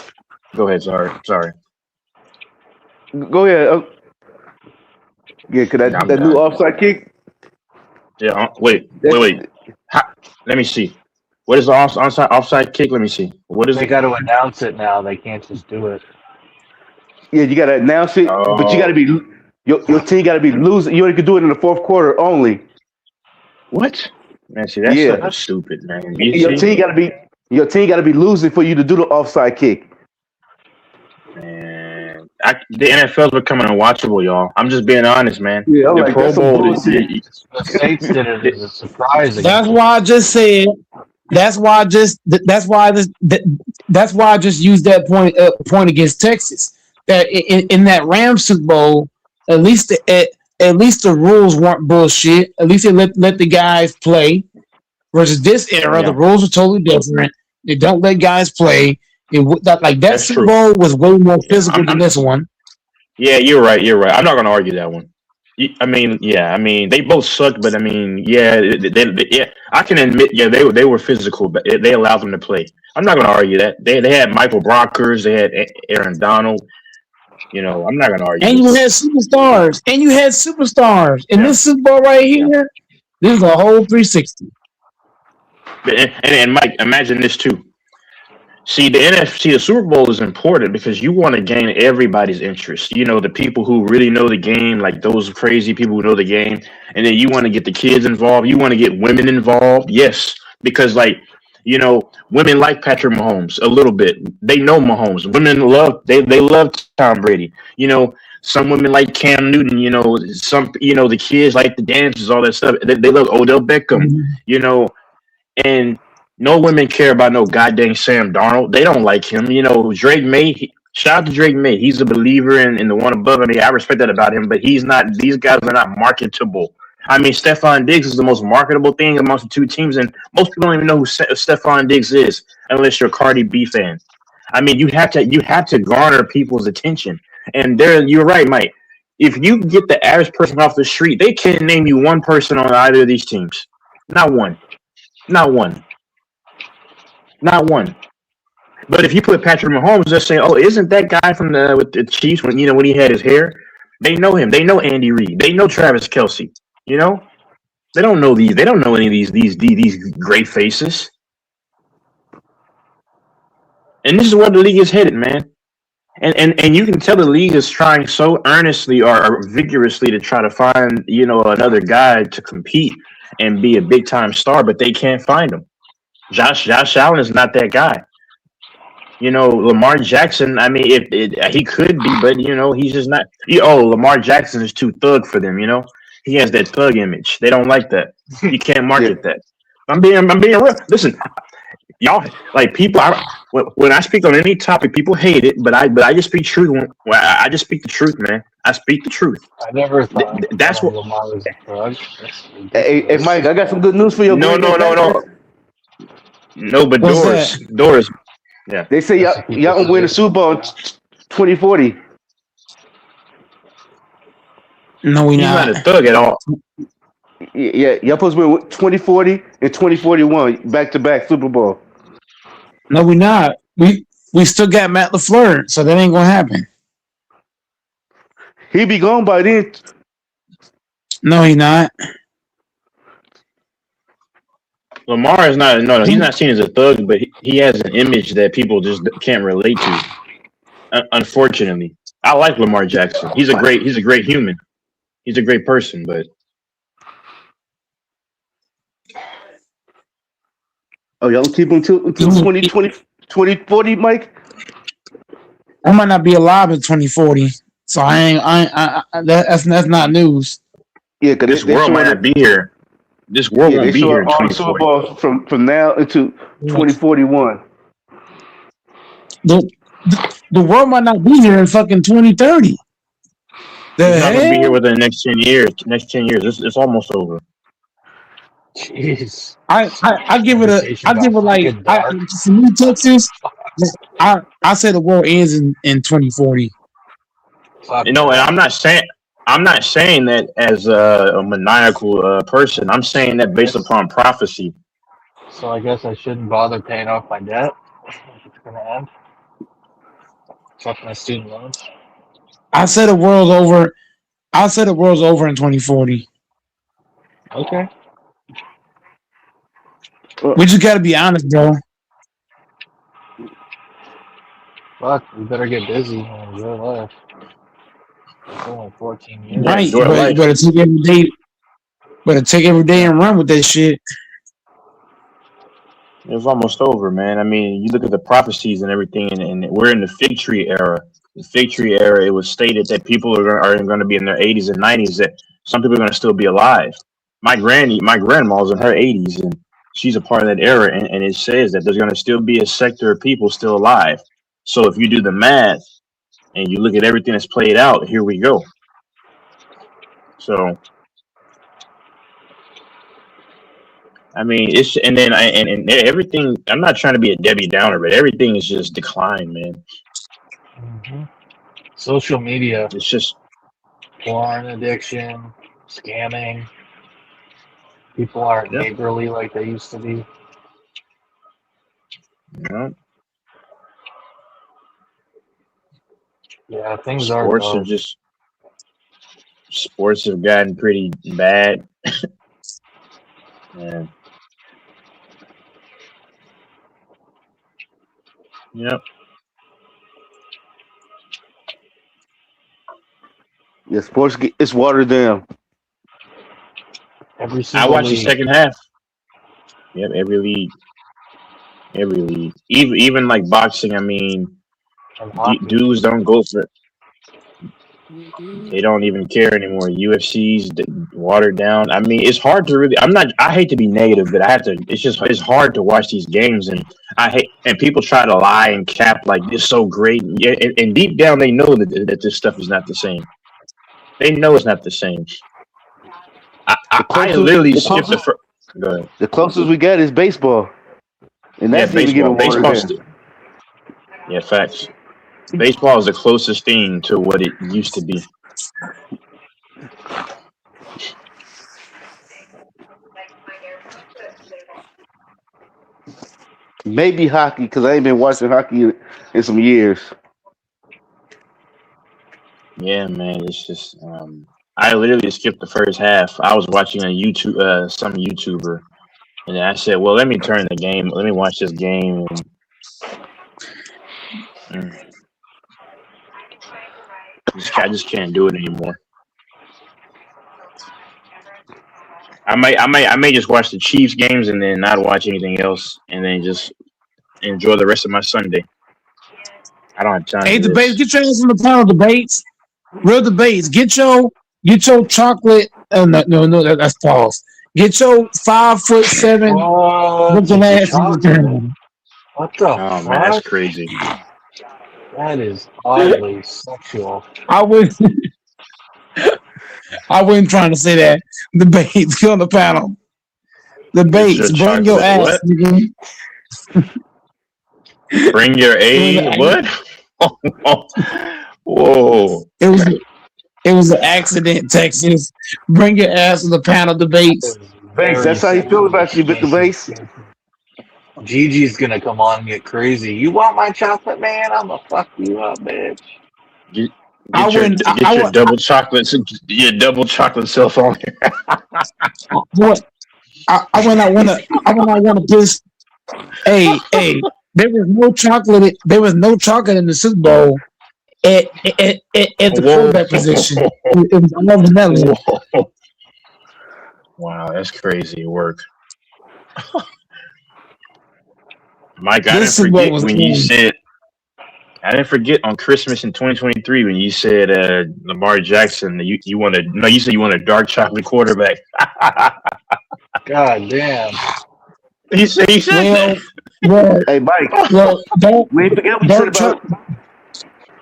Go ahead. Sorry. go ahead. Yeah, cause Yeah, I'm that new done. offside kick. Yeah. Wait. That's Let me see. What is the offside kick? Let me see. What is They it? got to announce it now. They can't just do it. yeah. You gotta announce it, but you gotta Oh, be your team gotta be losing. You only can do it in the fourth quarter only. what? Man, see, that's Yeah, so stupid, man. You your see, team gotta be losing for you to do the offside kick. man, the NFL's becoming unwatchable, y'all. I'm just being honest, man. Yeah, I'm The like Pro that's some Bowl, bullshit. The Saints did it as a surprise That's against the why I Patriots. just said. That's why I just used that point against Texas. That in that Rams Super Bowl, at least the rules weren't bullshit. At least they let the guys play. Versus this era, the yeah, rules are totally different. They don't let guys play. That that's Super true. Bowl was way more Yeah, physical than this one. yeah, you're right. You're right. I'm not gonna argue that one. I mean, yeah, I mean, they both sucked, but I mean, yeah, yeah, I can admit, yeah, they were physical, but they allowed them to play. I'm not gonna argue that. They had Michael Brockers, they had Aaron Donald. I'm not gonna argue And you this. had superstars. In Yeah, this Super Bowl right yeah. here, this is a whole 360. And Mike, imagine this too. See, the NFC, the Super Bowl is important because you want to gain everybody's interest. The people who really know the game, like those crazy people who know the game, and then you want to get the kids involved. You want to get women involved. Yes, because women like Patrick Mahomes a little bit. They know Mahomes. Women they love Tom Brady. Some women like Cam Newton. Some the kids like the dances, all that stuff. They love Odell Beckham. You know, and no women care about no goddamn Sam Darnold. They don't like him. Drake May. Shout out to Drake May. He's a believer in the one above. I mean, I respect that about him, but he's not. These guys are not marketable. I mean, Stephon Diggs is the most marketable thing amongst the two teams, and most people don't even know who Stephon Diggs is unless you're a Cardi B fan. I mean, you have to garner people's attention, and you're right, Mike. If you get the average person off the street, they can't name you one person on either of these teams. Not one. Not one. Not one. But if you put Patrick Mahomes, they'll say, "Oh, isn't that guy from with the Chiefs when he had his hair?" They know him. They know Andy Reid. They know Travis Kelsey. You know, they don't know these. They don't know any of these great faces. And this is where the league is headed, man. And you can tell the league is trying so earnestly or vigorously to try to find another guy to compete. and be a big time star, but they can't find him. Josh Allen is not that guy. Lamar Jackson. I mean, he could be, but he's just not. Lamar Jackson is too thug for them. He has that thug image. They don't like that. You can't market that. I'm being real. Listen, y'all, like people. When I speak on any topic, people hate it, but I just speak truth. I just speak the truth, man. I speak the truth. I never thought That's what. Lamar was a thug. Hey, Mike, I got some good news for your No, Green Bay no, no, no, Packers. no. But What's Doris. Yeah. They say y'all gonna win the Super Bowl in 2040. No, we He's not. not a thug at all. Yeah, y'all supposed to win 2040 and 2041 back-to-back Super Bowl. No, we not. We still got Matt LaFleur, so that ain't gonna happen. He be gone by then. No, he not. Lamar is not. No, he's not seen as a thug, but he has an image that people just can't relate to. Unfortunately, I like Lamar Jackson. He's a great human. He's a great person, but Y'all keep him until 2020, 2040, Mike? I might not be alive in 2040, so that's not news. Yeah, because this world might not be here. This world won't be here in all the Super 2040. Bowls from now into 2041. The world might not be here in fucking 2030. It's not gonna be here within the next 10 years. It's almost over. Jeez. I give it like for me, Texas. I say the world ends in 2040. And I'm not saying that as a maniacal person. I'm saying that based upon prophecy. So I guess I shouldn't bother paying off my debt if it's gonna end. Fuck my student loans. I said the world's over. I said the world's over in 2040. Okay. We just got to be honest, bro. Fuck, we better get busy and enjoy life. It's only 14 years. Right, enjoy life. but take every day. Better take every day and run with that shit. It's almost over, man. I mean, you look at the prophecies and everything, and we're in the fig tree era. The fig tree era, it was stated that people are going to be in their 80s and 90s, that some people are going to still be alive. My grandma's in her 80s, and she's a part of that era, and it says that there's going to still be a sector of people still alive. So if you do the math and you look at everything that's played out, here we go. So, I mean, and everything. I'm not trying to be a Debbie Downer, but everything is just decline, man. Mm-hmm. Social media. It's just porn addiction, scamming. People aren't neighborly like they used to be. Yeah, things are. Sports have gotten pretty bad. Yeah. Yep. Yeah, sports it's watered down. I watched the second half. Yep, every league. Even like boxing. I mean, dudes don't go for it. They don't even care anymore. UFC's watered down. I mean, it's hard to really. I hate to be negative, but I have to. It's hard to watch these games, and and people try to lie and cap like it's so great, and deep down they know that this stuff is not the same. They know it's not the same. I literally skipped the first. Go ahead. The closest we get is baseball, and that's baseball. Yeah, facts. Baseball is the closest thing to what it used to be. Maybe hockey, because I ain't been watching hockey in some years. Yeah, man, it's just I literally skipped the first half. I was watching some YouTuber, and then I said, "Well, let me turn the game. Let me watch this game." And, I just can't do it anymore. I may just watch the Chiefs games and then not watch anything else, and then just enjoy the rest of my Sunday. I don't have time Hey, for debates, this. get your ass on the panel. Debates, real debates. Get your chocolate. No, that's false. Get your 5'7" What? looking ass on the Chocolate? panel. What the Oh man, that's fuck? crazy. That is oddly sexual. I would. I wasn't trying to say that. Debates, get on the panel. Get your Debates, bring your chocolate. ass. What? Nigga. Bring your A. What? Whoa. It was an accident, Texas. Bring your ass to the panel debates. Base, that's how you feel about you, Mr. Base. Gigi's gonna come on and get crazy. You want my chocolate, man? I'm gonna fuck you up, bitch. Get I your wouldn't. get your double chocolate. Your double chocolate self on here. I would not want to piss. Hey, there was no chocolate. There was no chocolate in the Super Bowl at the quarterback position. It was all vanilla. Whoa. Wow, that's crazy work. Mike, I This didn't Super Bowl forget was when you said. I didn't forget on Christmas in 2023 when you said Lamar Jackson. You wanted you said you want a dark chocolate quarterback. God damn. He said Well, Hey, Mike, don't we ain't forget what we said about.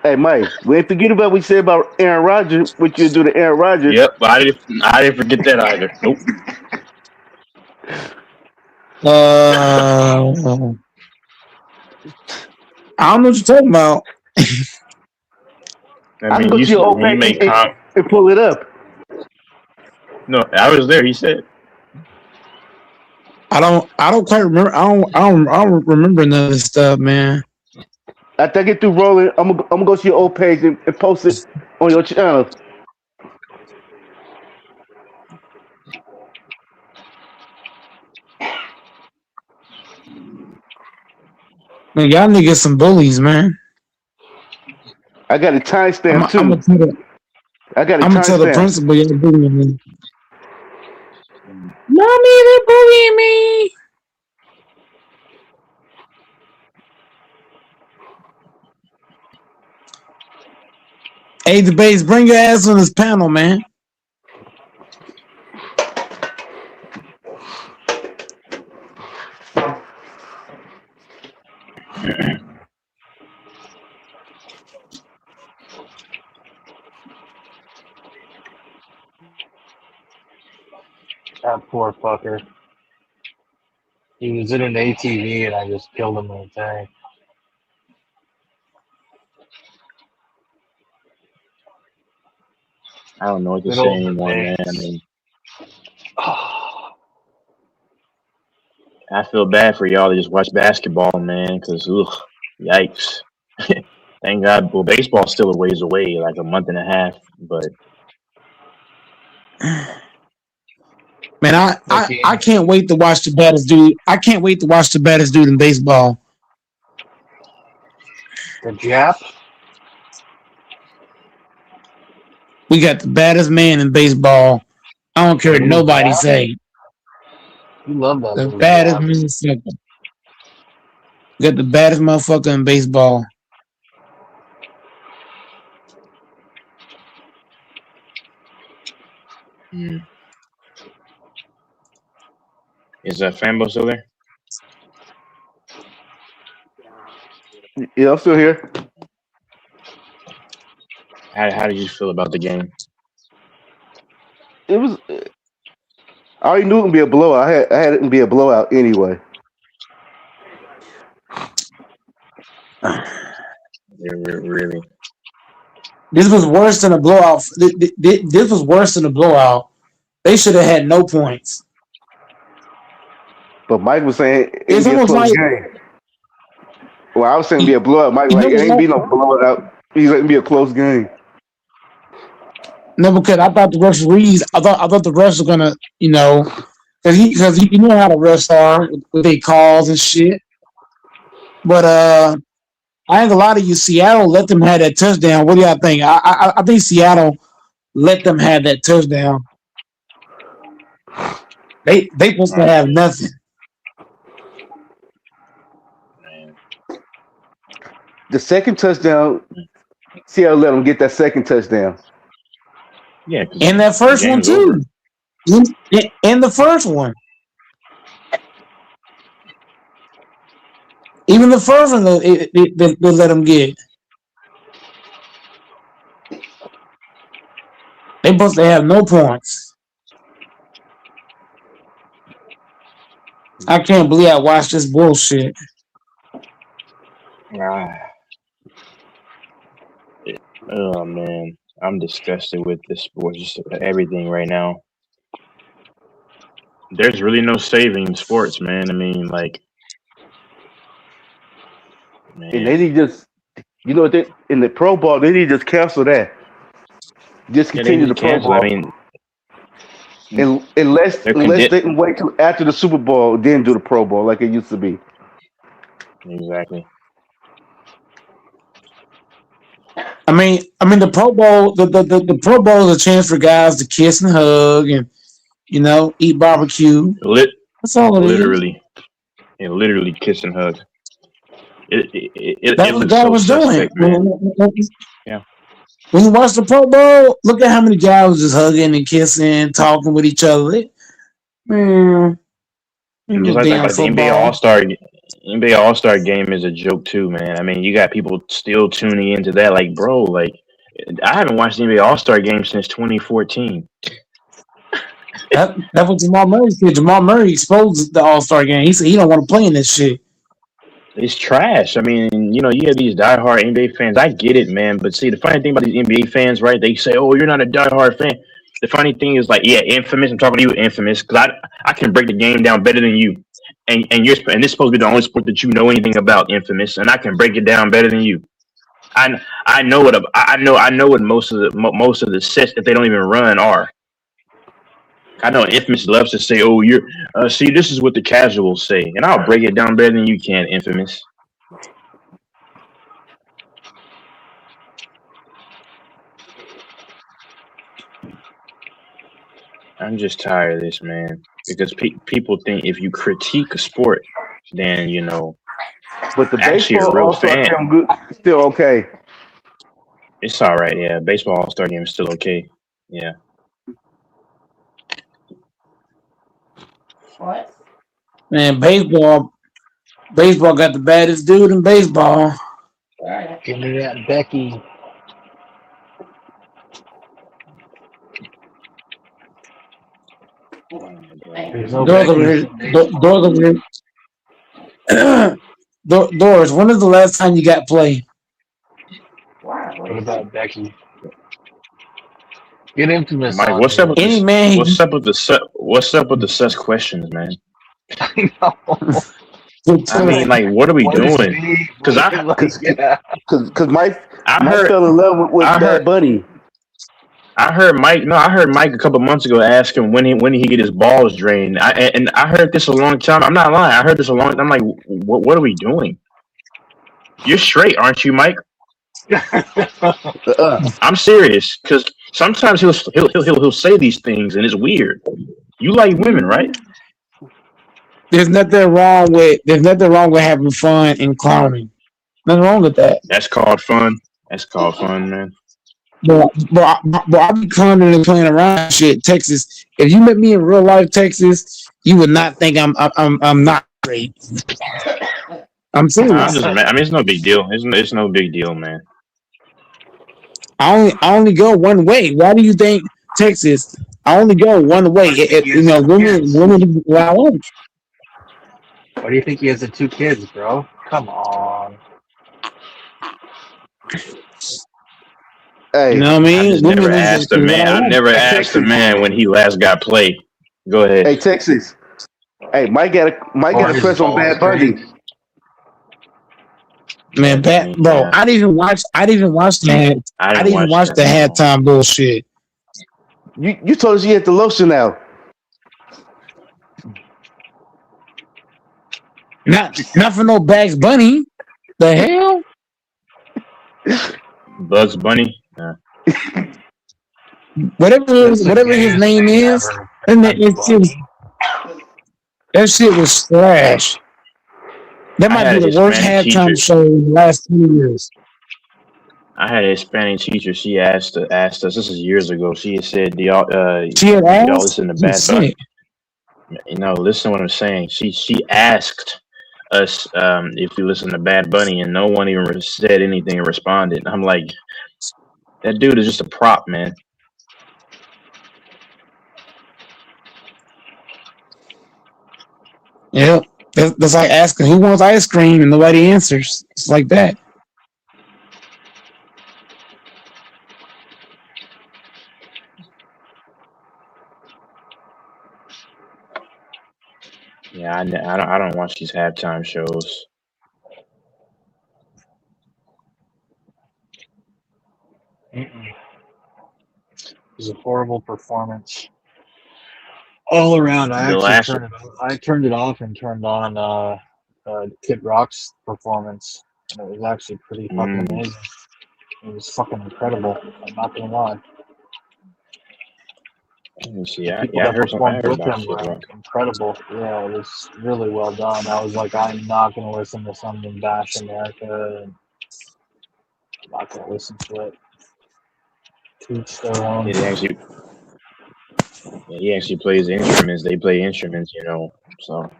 Hey, Mike, we ain't forget about what we said about Aaron Rodgers. What you do to Aaron Rodgers? Yep, I didn't forget that either. Nope. I don't know what you're talking about. I mean, go to your old when you page make and pull it up. No, I was there. He said. I don't quite remember. I don't remember none of this stuff, man. After I get through rolling, I'm gonna go to your old page and post it on your channel. Man, y'all niggas some bullies, man. I got a timestamp too. I got a I'm gonna tell the timestamp. principal you're bullying me. Mommy, they're bullying me. Hey, debates, bring your ass on this panel, man. That poor fucker. He was in an ATV and I just killed him in a tank. I don't know what to Good say old anymore, man. debates. I mean, I feel bad for y'all to just watch basketball, man, because yikes. Thank God. Well, baseball's still a ways away, like a month and a half. But Man, I can't wait to watch the baddest dude. I can't wait to watch the baddest dude in baseball. The Jap? We got the baddest man in baseball. I don't care what nobody say. You love that. The baddest motherfucker. We got the baddest motherfucker in baseball. is Fambo still there? Yeah, I'm still here. How did you feel about the game? It was. I already knew it would be a blowout. I had it to be a blowout anyway. Really? This was worse than a blowout. This was worse than a blowout. They should have had no points. But Mike was saying It's it'd be a almost close like game. Well, I was saying it'd be a blowout. Mike like it ain't be no blowout. He's letting be a close game. no, because I thought the referees. I thought the refs were gonna, because you know how the refs are with their calls and shit. But I ain't gonna lie to you. Seattle let them have that touchdown. What do y'all think? I think Seattle let them have that touchdown. They supposed to have nothing. Man. The second touchdown, Seattle let them get that second touchdown. Yeah, 'cause And that the first one game's over. too. And the first one. Even the first one, they let them get. They supposed to have no points. I can't believe I watched this bullshit. Oh man, I'm disgusted with this sport, just everything right now. There's really no saving sports, man. I mean, like, And they man, need just, you know, they, in the Pro Bowl, they need to just cancel that. yeah, they Discontinue just the Pro cancel. I Bowl. mean, Unless they're they can wait till after the Super Bowl, then do the Pro Bowl like it used to be. exactly. I mean, the Pro Bowl, the Pro Bowl is a chance for guys to kiss and hug and eat barbecue. That's all it is. Literally kiss and hug. It That's what looks God so was doing. suspect, man. Yeah. When you watch the Pro Bowl, look at how many guys was just hugging and kissing, talking with each other. Man, And just like the NBA All-Star game is a joke too, man. I mean, you got people still tuning into that. Like, bro, like I haven't watched the NBA All-Star game since 2014. That's what Jamal Murray said. Jamal Murray exposed the All-Star game. He said he don't want to play in this shit. It's trash. I mean, you have these diehard NBA fans. I get it, man. But see, the funny thing about these NBA fans, right? They say, "Oh, you're not a diehard fan." The funny thing is, like, yeah, Infamous. I'm talking to you, Infamous, because I can break the game down better than you, and this is supposed to be the only sport that you know anything about, Infamous, and I can break it down better than you. I know what most of the sets that they don't even run are. I know Infamous loves to say, "Oh, you're see, this is what the casuals say," and I'll break it down better than you can, Infamous. I'm just tired of this, man, because people think if you critique a sport, then But the actually a baseball real All-Star fan. game good, still okay. It's all right, yeah. Baseball All-Star game is still okay, yeah. What? Man, baseball got the baddest dude in baseball. Give me that Becky. There's no Doors over Becky. here. Doors over here. Doors, when is the last time you got play? What about Becky? Get Infamous. Mike, on what's here. up with Any this? man, What's up with the sus questions, man? I know. I mean, like, what are we What is doing? Steve? Because Because Mike I fell in love with Bad Bunny. heard Mike. No, I heard Mike a couple months ago ask him when he get his balls drained. I heard this a long time. I'm not lying. I heard this a long. I'm like, what are we doing? You're straight, aren't you, Mike? I'm serious, because sometimes he'll say these things and it's weird. You like women, right? there's nothing wrong with having fun and clowning. Nothing wrong with that. That's called fun. That's called fun, man. But I be clowning and playing around and shit. Texas, if you met me in real life, Texas, you would not think I'm not great. I'm serious. I mean, it's no big deal. It's no big deal, man. I only go one way. Why do you think, Texas? I only go one way. Women. Well, Why do you think he has the 2 kids, bro? Come on. Hey, you know what I mean? I've never asked a man when he last got played. Go ahead. hey, Texas. Hey, Mike got a crush on Bad Bunny. Man, bro, I didn't even watch the halftime bullshit. You told us you had the lotion now. Not for no Bags Bunny. The hell? Bugs Bunny. Whatever his name is, and it's just That shit was trash. That I might had be a the worst Hispanic teacher. halftime show in the last 2 years. I had a Hispanic teacher. She asked us. This is years ago. She said, She had do y'all asked? listen to You Bad Bunny?" sick. Listen to what I'm saying. She asked us if we listen to Bad Bunny, and no one even said anything or responded. I'm like, that dude is just a prop, man. Yep. That's like asking who wants ice cream and nobody answers. It's like that. Yeah, I don't watch these halftime shows. Mm-mm. It was a horrible performance all around. The last I turned it off and turned on Kid Rock's performance, and it was actually pretty fucking mm, amazing. It was fucking incredible. I'm not gonna lie. let me see. The people I that heard I performed heard with about him Kid were Rock. incredible. Yeah, it was really well done. I was like, I'm not gonna listen to something bash America. And I'm not gonna listen to it. To each their own. He actually plays instruments. They play instruments, So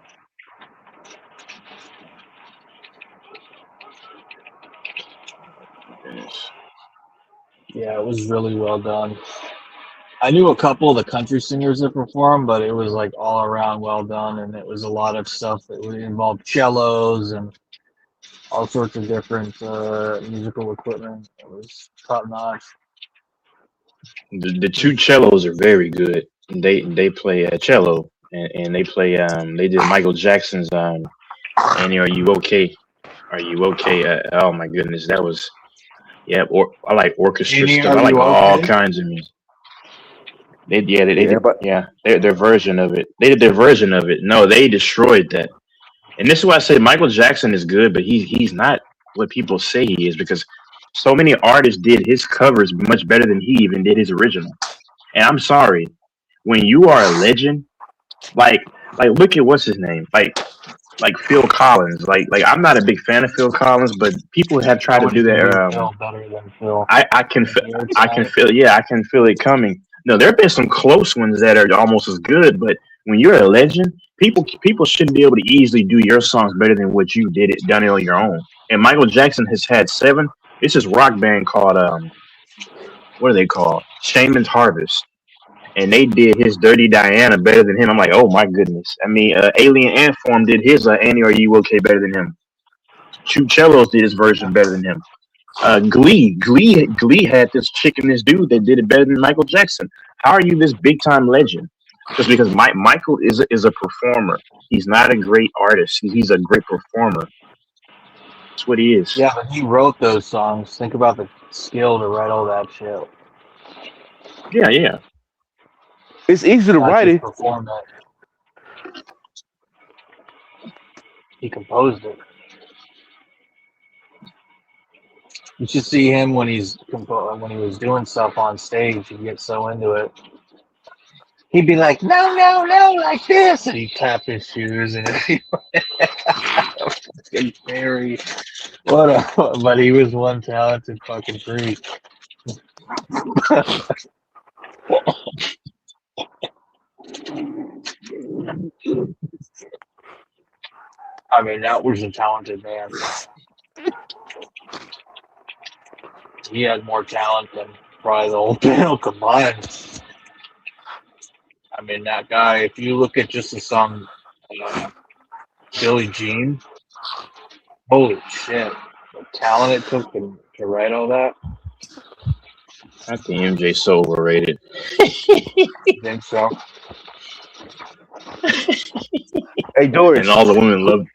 goodness. Yeah, it was really well done. I knew a couple of the country singers that performed, but it was like all around well done, and it was a lot of stuff that would involve cellos and all sorts of different musical equipment. It was top notch. The two cellos are very good. They play cello, and they play they did Michael Jackson's Annie, are you okay? Are you okay? Oh my goodness, that was I like orchestra Annie, stuff. are I like you all okay? kinds of music. They Yeah, did but their version of it. They did their version of it. No, they destroyed that. And this is why I say Michael Jackson is good, but he's not what people say he is, because so many artists did his covers much better than he even did his original. And I'm sorry, when you are a legend, like look at what's his name, like Phil Collins. Like I'm not a big fan of Phil Collins, but people have tried to Nobody do can that. do Phil better than Phil. I can And here tonight, I can feel it coming. No, there have been some close ones that are almost as good, but when you're a legend, people shouldn't be able to easily do your songs better than what you done it on your own. And Michael Jackson has had seven. It's this rock band called what are they called? Shaman's Harvest, and they did his Dirty Diana better than him. I'm like, oh my goodness. I mean, Alien Ant Farm did his Annie, Are You Okay better than him. Two Cellos did his version better than him. Glee had this chick and this dude that did it better than Michael Jackson. How are you this big time legend? Just because Michael is a performer. He's not a great artist. He's a great performer. That's what he is. yeah, but he wrote those songs. Think about the skill to write all that shit. Yeah. it's easy to Not write just it. perform it. He composed it. You should see him when he was doing stuff on stage. He'd get so into it. He'd be like, no, no, no, like this, and he'd tap his shoes and fucking very but he was one talented fucking freak. I mean, that was a talented man. He had more talent than probably the whole panel combined. I mean, that guy, if you look at just the song Billie Jean, holy shit. The talent it took to write all that. I think MJ's so overrated. I think so. Hey Doris. And all the women love.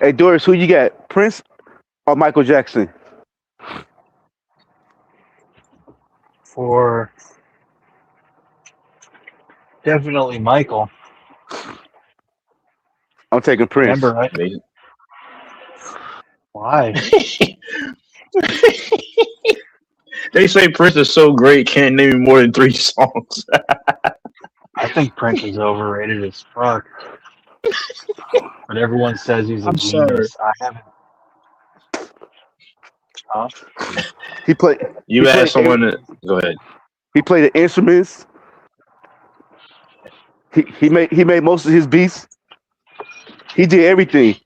Hey Doris, who you got? Prince or Michael Jackson? For definitely Michael. I'm taking Prince. Remember, right? Why? They say Prince is so great, can't name more than 3 songs. I think Prince is overrated as fuck. But everyone says he's a I'm sorry. genius. I haven't. Huh? He played. You he ask played, someone to go ahead. He played the instruments. He made most of his beats. He did everything.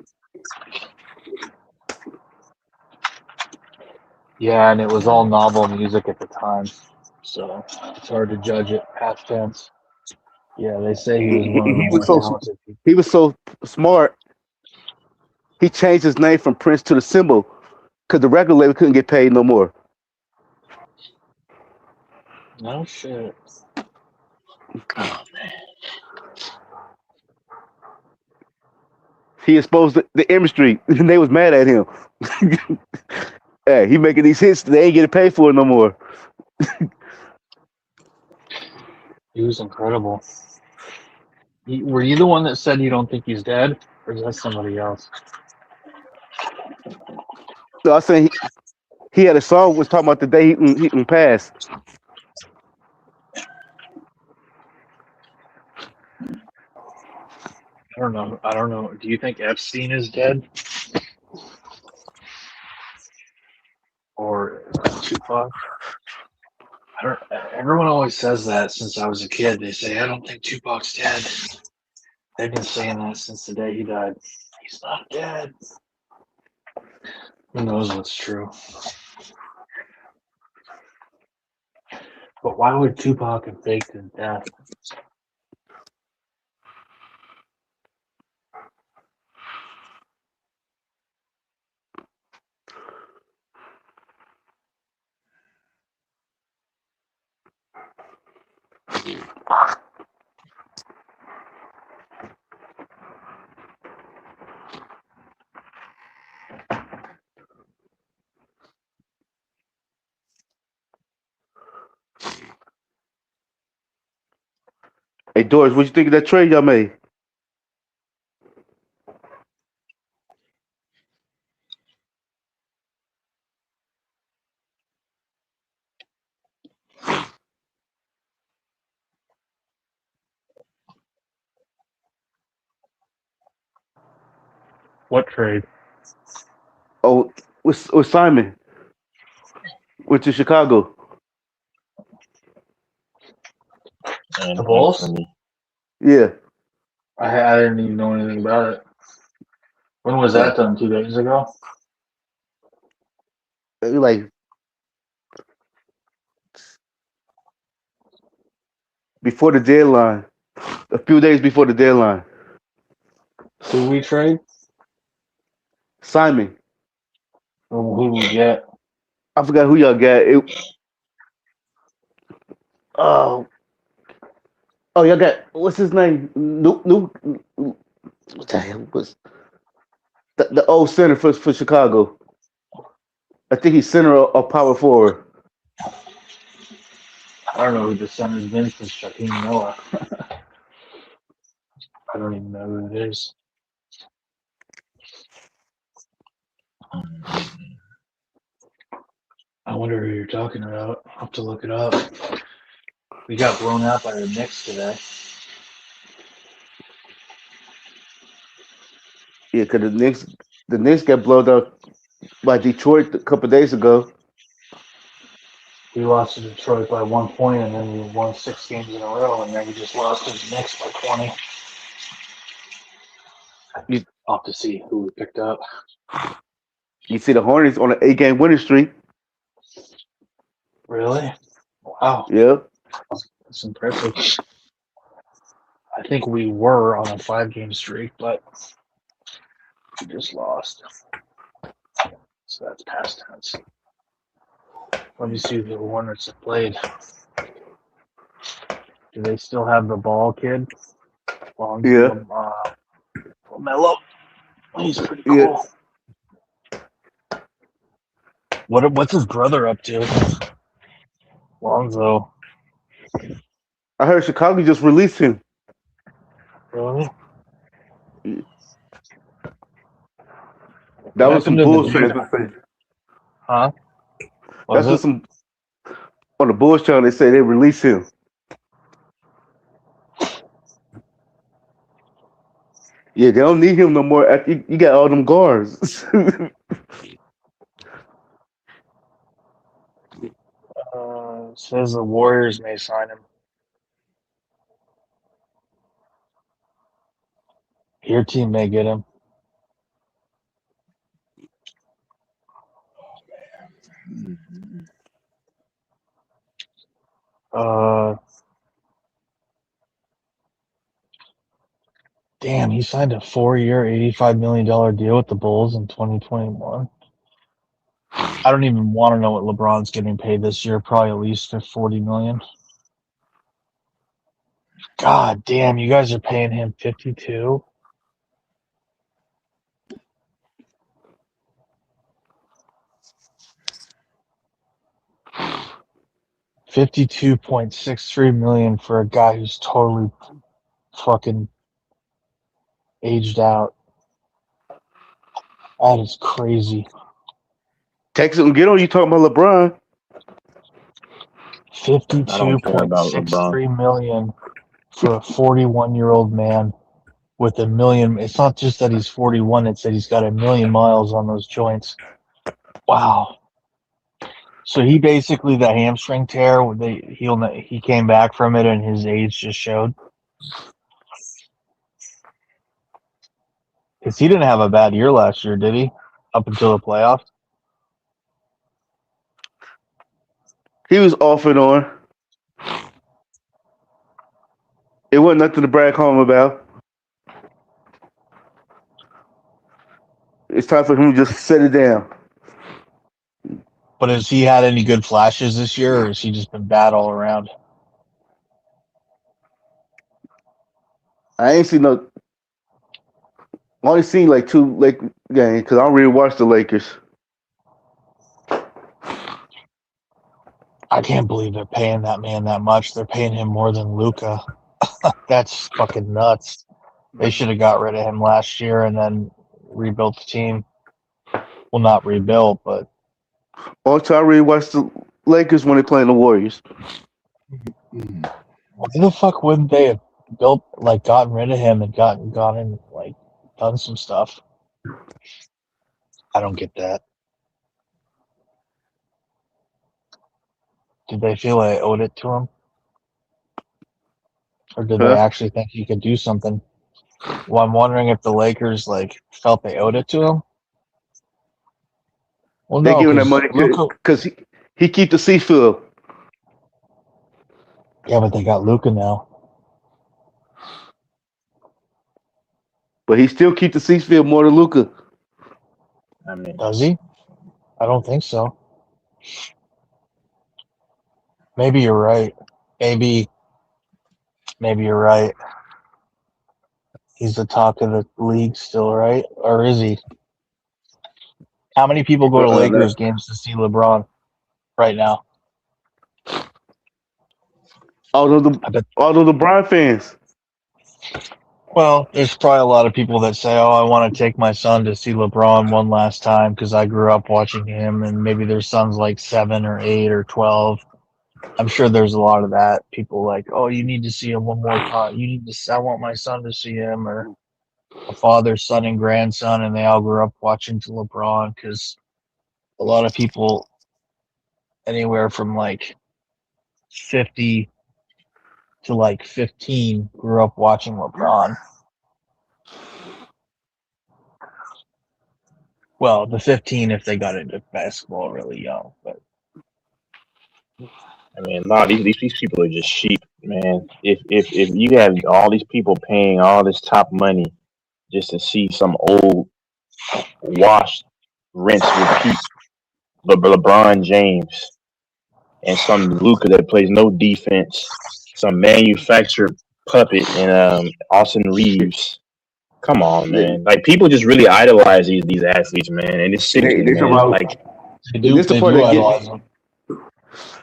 Yeah, and it was all novel music at the time, so it's hard to judge it past tense. Yeah, they say he was one of the He more was so talented people. he was so smart. He changed his name from Prince to the Symbol because the record label couldn't get paid no more. No shit. Oh man. He exposed the industry, and they was mad at him. Hey, he making these hits, they ain't getting paid for it no more. He was incredible. Were you the one that said you don't think he's dead, or is that somebody else? So I was saying he had a song was talking about the day he can pass. I don't know. I don't know. Do you think Epstein is dead, or Tupac? I don't. Everyone always says that since I was a kid. They say I don't think Tupac's dead. They've been saying that since the day he died. He's not dead. Who knows what's true? But why would Tupac have faked his death? Hey Doris, what you think of that trade y'all made? What trade? Oh, with Simon went to Chicago. The Bulls? Yeah. I didn't even know anything about it. When was that done? 2 days ago? Like before the deadline, a few days before the deadline. Who we trade? Simon, Who we get? I forgot who y'all got. Oh, y'all got what's his name? What the hell was the old center for Chicago? I think he's center or power forward. I don't know who the center's been since Shaquem Noah. I don't even know who it is. I wonder who you're talking about. I'll have to look it up. We got blown out by the Knicks today. Yeah, because the Knicks got blown out by Detroit a couple of days ago. We lost to Detroit by 1 point, and then we won 6 games in a row, and then we just lost to the Knicks by 20. I'll have to see who we picked up. You see the Hornets on an 8-game winning streak. Really? Wow. Yeah. That's impressive. I think we were on a 5-game streak, but we just lost. So that's past tense. Let me see who the Hornets have played. Do they still have the ball, kid? Yeah. Mello. He's pretty cool. Yeah. What's his brother up to? Lonzo. I heard Chicago just released him. Really? That was happened some to the Bulls dude? fans. Huh? That's what some on the Bulls channel they say they released him. Yeah, they don't need him no more. After you got all them guards. Says the Warriors may sign him. Your team may get him. Damn, he signed a 4-year, $85 million deal with the Bulls in 2021. I don't even want to know what LeBron's getting paid this year. Probably at least $40 million. God damn, you guys are paying him 52. $52.63 million for a guy who's totally fucking aged out. That is crazy. Texas and get on you talking about LeBron. I don't care about LeBron. $52.63 million for a 41-year-old man with $1 million. It's not just that he's 41; it's that he's got 1 million miles on those joints. Wow. So he basically, the hamstring tear, he came back from it, and his age just showed. Because he didn't have a bad year last year, did he? Up until the playoffs. He was off and on. It wasn't nothing to brag home about. It's time for him to just set it down. But has he had any good flashes this year, or has he just been bad all around? I ain't seen no. I only seen like 2 Lake games because I don't really watch the Lakers. I can't believe they're paying that man that much. They're paying him more than Luka. That's fucking nuts. They should have got rid of him last year and then rebuilt the team. Well, not rebuilt, but All time I really watch the Lakers when they playing the Warriors. why the fuck wouldn't they have gotten rid of him and gotten done some stuff? I don't get that. Did they feel they owed it to him? Or did they actually think he could do something? Well, I'm wondering if the Lakers felt they owed it to him. Well, They no, giving that money because he keep the seafood. Yeah, but they got Luka now. But he still keep the seafood more than Luka. I mean, Does he? I don't think so. Maybe you're right. Maybe you're right. He's the talk of the league still, right? Or is he? How many people go to Lakers games to see LeBron right now? All of the LeBron fans. Well, there's probably a lot of people that say, "Oh, I want to take my son to see LeBron one last time because I grew up watching him," and maybe their son's 7 or 8 or 12. I'm sure there's a lot of that. People "Oh, you need to see him one more time. I want my son to see him," or a father, son, and grandson, and they all grew up watching to LeBron because a lot of people, anywhere from 50 to 15, grew up watching LeBron. Well, the 15 if they got into basketball really young, but I mean, no, these people are just sheep, man. If you have all these people paying all this top money just to see some old washed, rinse, repeat LeBron James and some Luka that plays no defense, some manufactured puppet and Austin Reeves. Come on, man! People just really idolize these athletes, man, and it's sick to me, man. They do idolize them.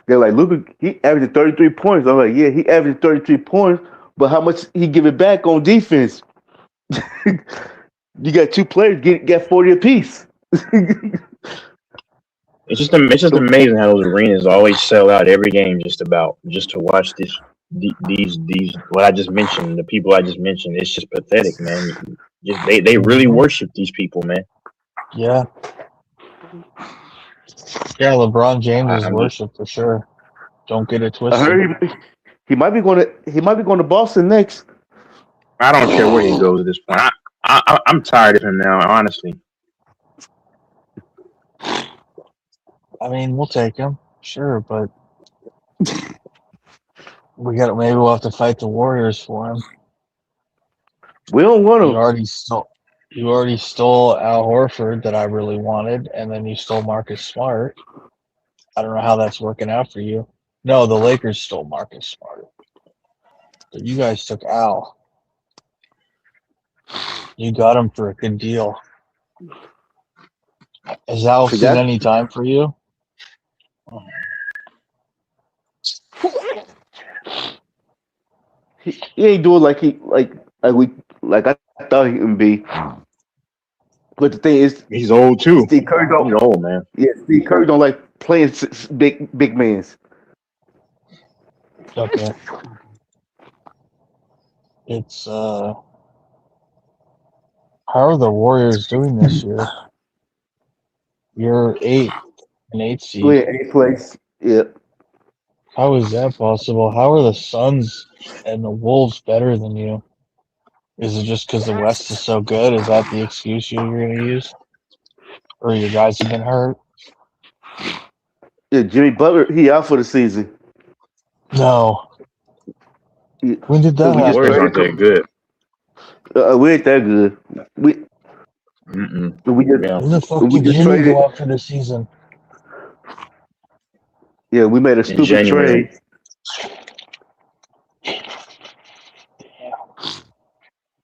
They're like, Luka, he averaged 33 points. I'm like, yeah, he averaged 33 points, but how much he give it back on defense? You got 2 players get 40 apiece. It's just amazing how those arenas always sell out every game just to watch this these what I just mentioned, the people I just mentioned, it's just pathetic, man. Just they really worship these people, man. Yeah. Yeah, LeBron James is I'm just, worshipped for sure. Don't get it I twisted. heard he might be going to Boston next. I don't care where he goes at this point. I'm tired of him now, honestly. I mean, we'll take him, sure, but maybe we'll have to fight the Warriors for him. We don't want You him. already stole Al Horford that I really wanted, and then you stole Marcus Smart. I don't know how that's working out for you. No, the Lakers stole Marcus Smart. But you guys took Al. You got him for a good deal. Has Al seen any time for you? He ain't doing like I thought he would be. But the thing is, He's old too. Steve Kerr don't. He's old, man. Yeah, Steve Kerr don't like playing big mans. Okay. It's how are the Warriors doing this year? You're an eight seed. We're in eighth place. Yeah. How is that possible? How are the Suns and the Wolves better than you? Is it just because the West is so good? Is that the excuse you're going to use? Or your guys have been hurt? Yeah, Jimmy Butler, he out for the season. No. Yeah. When did that We just Warriors happen? aren't that good. We ain't that good. We Yeah. When the fuck we did just Jimmy traded. go out for the season? Yeah, we made a In stupid January. trade.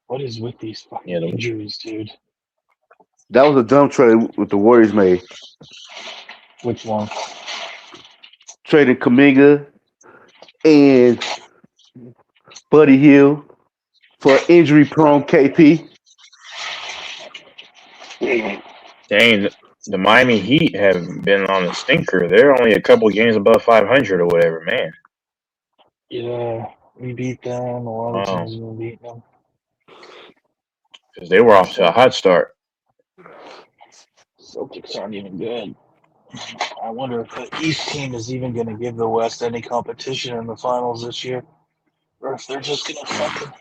What is with these fucking Yeah, injuries, dude? That was a dumb trade with the Warriors made. Which one? Trading Kaminga and Buddy Hill for injury-prone KP. dang, the Miami Heat have been on a stinker. They're only a couple games above 500 or whatever, man. Yeah, we beat them. A lot of Wow. teams have been beating them. Because they were off to a hot start. Celtics aren't even good. I wonder if the East team is even going to give the West any competition in the finals this year, or if they're just going to fucking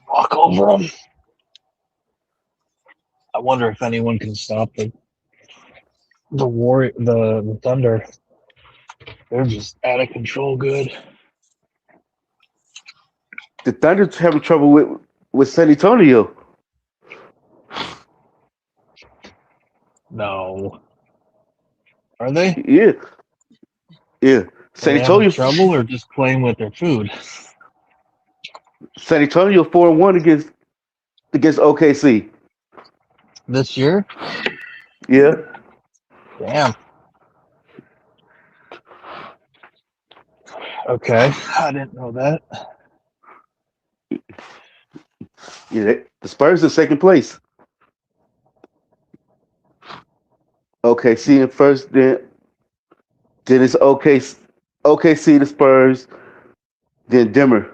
walk over them. I wonder if anyone can stop the Thunder. They're just out of control. Good. The Thunder's having trouble with San Antonio. No. Are they? Yeah. Yeah. San Are they having Antonio trouble or just playing with their food? San Antonio 4-1 against OKC. This year? Yeah. Damn. Okay. I didn't know that. Yeah. The Spurs in second place. OKC in first, then it's OKC, the Spurs, then Denver.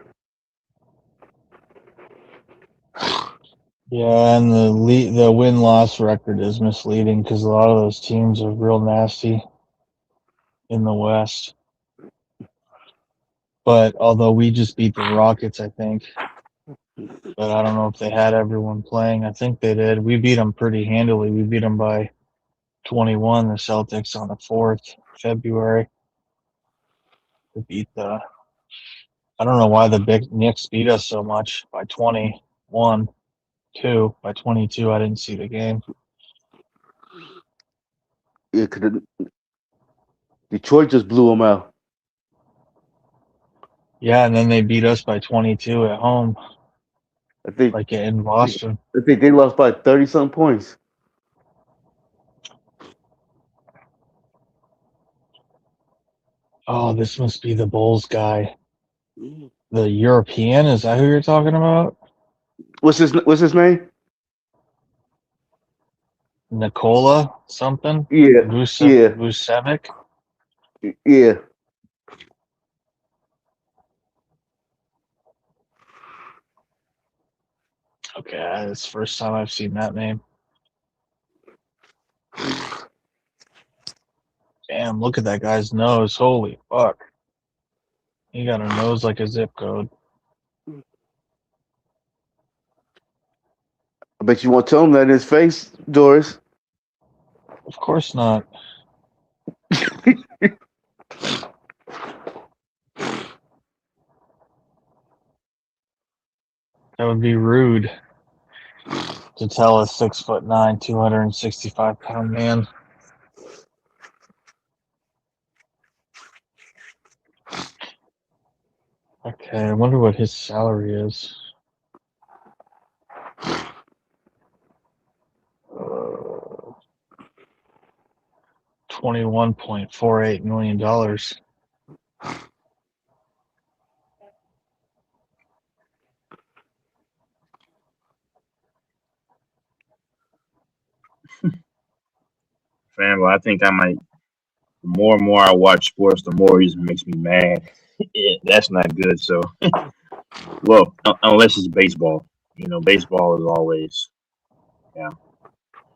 Yeah, and the win-loss record is misleading because a lot of those teams are real nasty in the West. But although we just beat the Rockets, I think. But I don't know if they had everyone playing. I think they did. We beat them pretty handily. We beat them by 21, the Celtics, on the 4th February. To beat I don't know why the big Knicks beat us so much by 21. By 22. I didn't see the game. Yeah, because Detroit just blew them out. Yeah, and then they beat us by 22 at home, I think like in Boston. they lost by 30-something points. Oh, this must be the Bulls guy. The European, is that who you're talking about? What's his name? Nikola something? Yeah. Vucevic? Yeah. Okay, it's the first time I've seen that name. Damn, look at that guy's nose. Holy fuck. He got a nose like a zip code. I bet you won't tell him that in his face, Doris. Of course not. That would be rude to tell a 6'9", 265-pound man. Okay, I wonder what his salary is. $21.48 million. Fam, I think I might. The more and more I watch sports, the more it just makes me mad. Yeah, that's not good. So, well, unless it's baseball. You know, baseball is always. Yeah,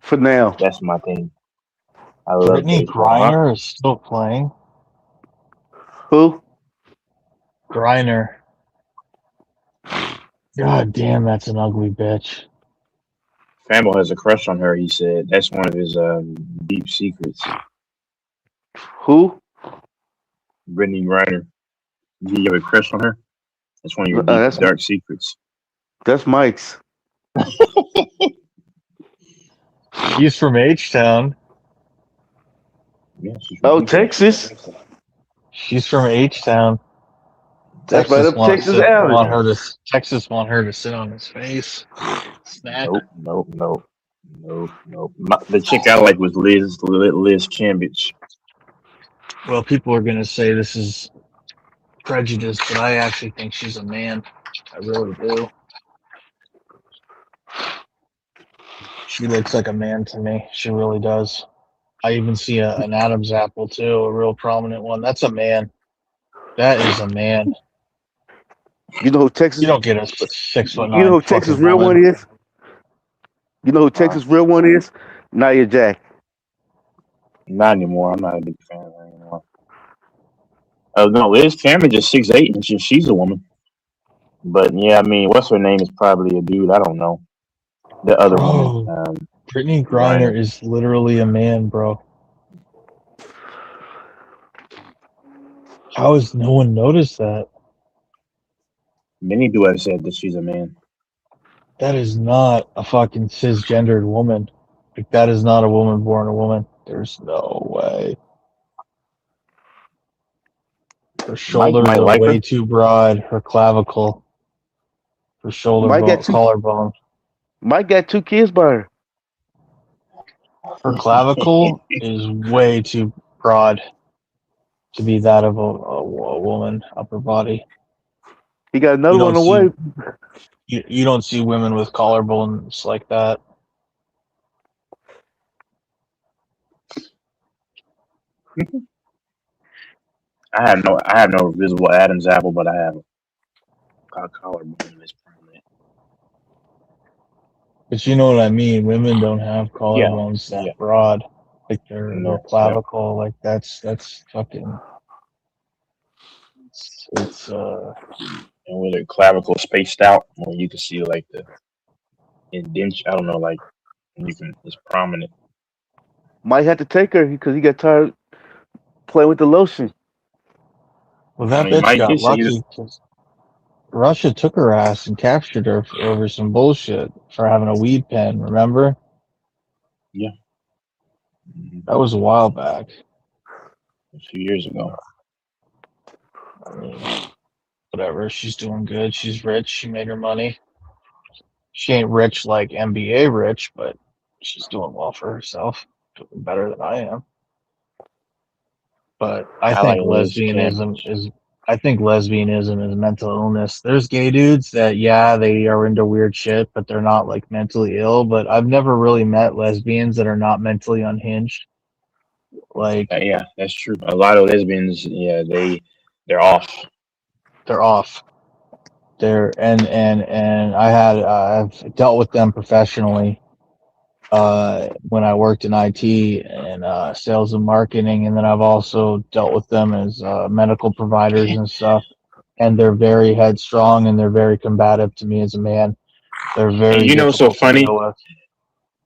For now. that's my thing. I love Brittany baseball. Griner is still playing. Who? Griner. God damn, that's an ugly bitch. Fambo has a crush on her. He said that's one of his deep secrets. Who? Brittany Griner. Do you have a crush on her? That's one of your deep, dark secrets. That's Mike's. He's from H-Town. Yeah, she's Oh, from Houston. Texas. She's from H-Town. That's right up Texas Alley. Texas want her to sit on his face. Snap. Nope. The chick I like was Liz Cambridge. Well, people are going to say this is prejudice, but I actually think she's a man. I really do. She looks like a man to me. She really does. I even see an Adam's apple, too, a real prominent one. That's a man. That is a man. You know who Texas? You don't get a 6'9". You know who Texas' real one is? You know who Texas' real one is? Nia Jack. Not anymore. I'm not a big fan of her anymore. Oh no, Liz Cambridge is 6'8", and she's a woman. But yeah, I mean, what's her name is probably a dude. I don't know. The other woman. Brittany Griner is literally a man, bro. How has no one noticed that? Many do have said that she's a man. That is not a fucking cisgendered woman. Like, that is not a woman born a woman. There's no way. Her shoulders are like way her. too broad. Her clavicle. Her collarbone. Mike got 2 kids by her. Her clavicle is way too broad to be that of a woman upper body. He got another one away. You don't see women with collarbones like that. I have no visible Adam's apple, but I have a collarbone that's prominent. But you know what I mean. Women don't have collarbones that broad, like their clavicle. Like that's fucking. It's and with her clavicle spaced out, where you can see like the indentation. I don't know, like it's prominent. Might have to take her because he got tired playing with the lotion. Well, that bitch got lucky. Russia took her ass and captured her over some bullshit for having a weed pen. Remember? Yeah. That was a while back. A few years ago. I mean, whatever. She's doing good. She's rich. She made her money. She ain't rich like NBA rich, but she's doing well for herself. Doing better than I am. But I think lesbianism is mental illness. There's gay dudes that, they are into weird shit, but they're not like mentally ill. But I've never really met lesbians that are not mentally unhinged. Like, yeah, that's true. A lot of lesbians, they're off. They're off. They're and I've dealt with them professionally when I worked in IT and sales and marketing, and then I've also dealt with them as medical providers and stuff. And they're very headstrong and they're very combative to me as a man. They're And very you know what's so difficult to funny? deal with.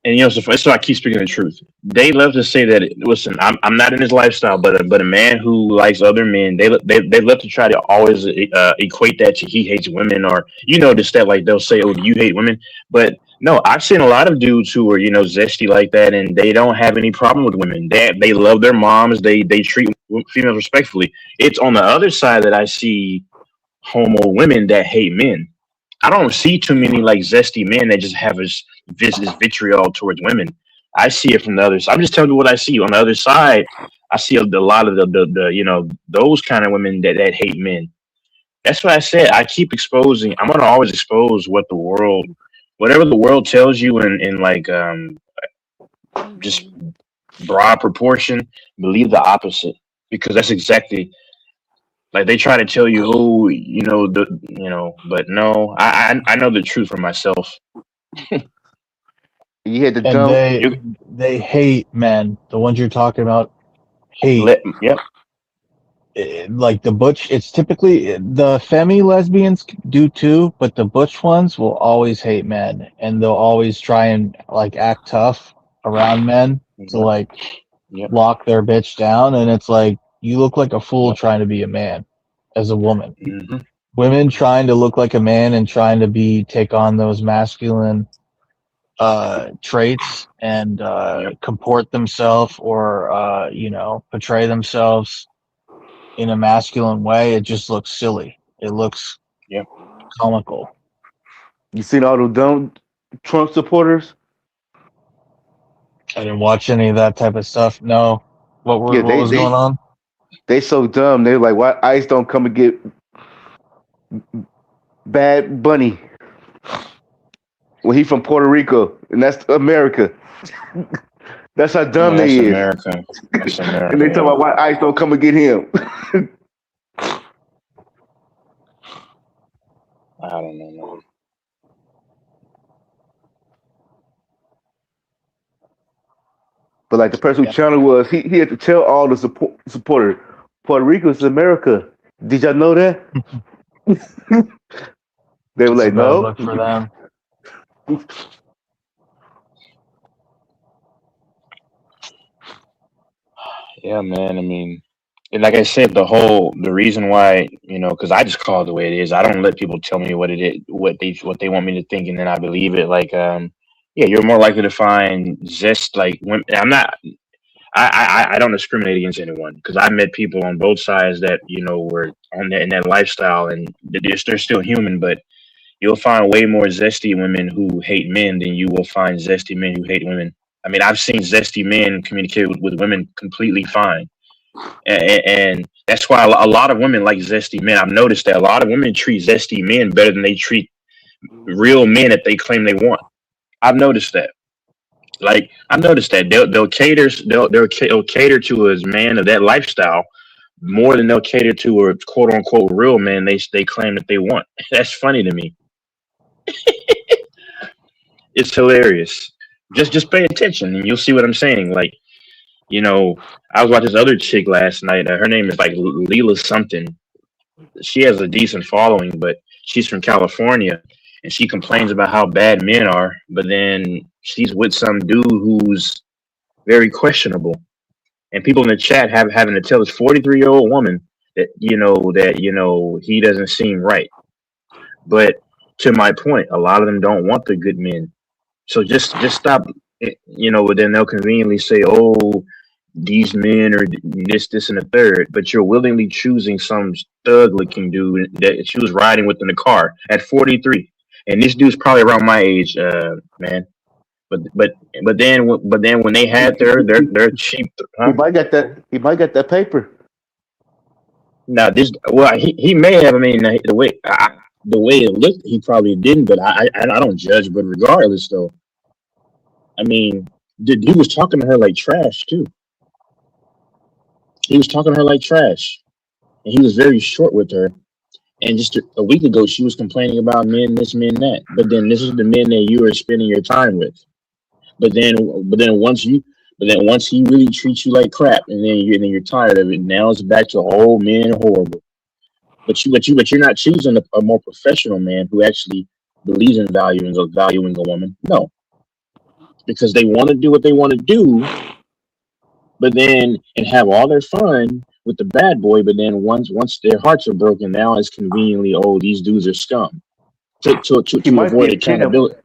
And you know, so I keep speaking the truth. They love to say that. Listen, I'm not in this lifestyle, but a man who likes other men, they love to try to always equate that to he hates women, or just that like they'll say, oh, do you hate women? But no, I've seen a lot of dudes who are zesty like that, and they don't have any problem with women. They love their moms. They treat females respectfully. It's on the other side that I see homo women that hate men. I don't see too many like zesty men that just have this vitriol towards women. I see it from the other side. I'm just telling you what I see. On the other side, I see a lot of the those kind of women that hate men. That's why I said I keep exposing. I'm gonna always expose whatever the world tells you in like just broad proportion. Believe the opposite, because that's exactly like they try to tell you, oh, but no, I know the truth for myself. You had the And dumb. they hate men. The ones you're talking about hate. Yep. Like the butch, it's typically the femi lesbians do too, but the butch ones will always hate men, and they'll always try and like act tough around men to like Yep. lock their bitch down. And it's like, you look like a fool trying to be a man as a woman. Mm-hmm. Women trying to look like a man and trying to take on those masculine traits and comport themselves or portray themselves in a masculine way, it just looks silly. It looks comical. You seen all those dumb Trump supporters? I didn't watch any of that type of stuff. No. What Yeah, was going on? they so dumb. They're like, why ICE don't come and get Bad Bunny? Well, he from Puerto Rico, and that's America. That's how dumb That's they is. America. That's America. And they talk about why ICE don't come and get him. I don't know, man. But like the person who channel was, he had to tell all the supporters, Puerto Rico is America. Did y'all know that? They were like, no. Look for them. Yeah, man. I mean, and like I said, the reason why, because I just call it the way it is. I don't let people tell me what it is, what they want me to think, and then I believe it. Like, yeah, you're more likely to find zest like when I'm not. I don't discriminate against anyone, because I met people on both sides that were on that in that lifestyle, and they're still human. But you'll find way more zesty women who hate men than you will find zesty men who hate women. I mean, I've seen zesty men communicate with women completely fine, and that's why a lot of women like zesty men. I've noticed that a lot of women treat zesty men better than they treat real men that they claim they want. I've noticed that. Like, I've noticed that they'll cater to a man of that lifestyle more than they'll cater to a quote unquote real man they claim that they want. That's funny to me. It's hilarious. Just pay attention and you'll see what I'm saying. Like, I was watching this other chick last night. Her name is like Leela something. She has a decent following, but she's from California, and she complains about how bad men are. But then she's with some dude who's very questionable, and people in the chat having to tell this 43-year-old woman that he doesn't seem right. But to my point, a lot of them don't want the good men. So just stop. But then they'll conveniently say, "Oh, these men are this, and the third," but you're willingly choosing some thug-looking dude that she was riding with in the car at 43, and this dude's probably around my age, man. But then when they had their cheap, He might get that. He might get that paper. Now he may have. I mean, the way it looked, he probably didn't. But I don't judge. But regardless, though, I mean, the dude was talking to her like trash too. He was talking to her like trash, and he was very short with her. And just a week ago, she was complaining about men this, men that. But then this is the men that you are spending your time with. But then, once he really treats you like crap, and then you're tired of it. Now it's back to men horrible. But you're not choosing a more professional man who actually believes in valuing a woman. No, because they want to do what they want to do, but then and have all their fun with the bad boy. But then once their hearts are broken, now it's conveniently, these dudes are scum. To avoid accountability.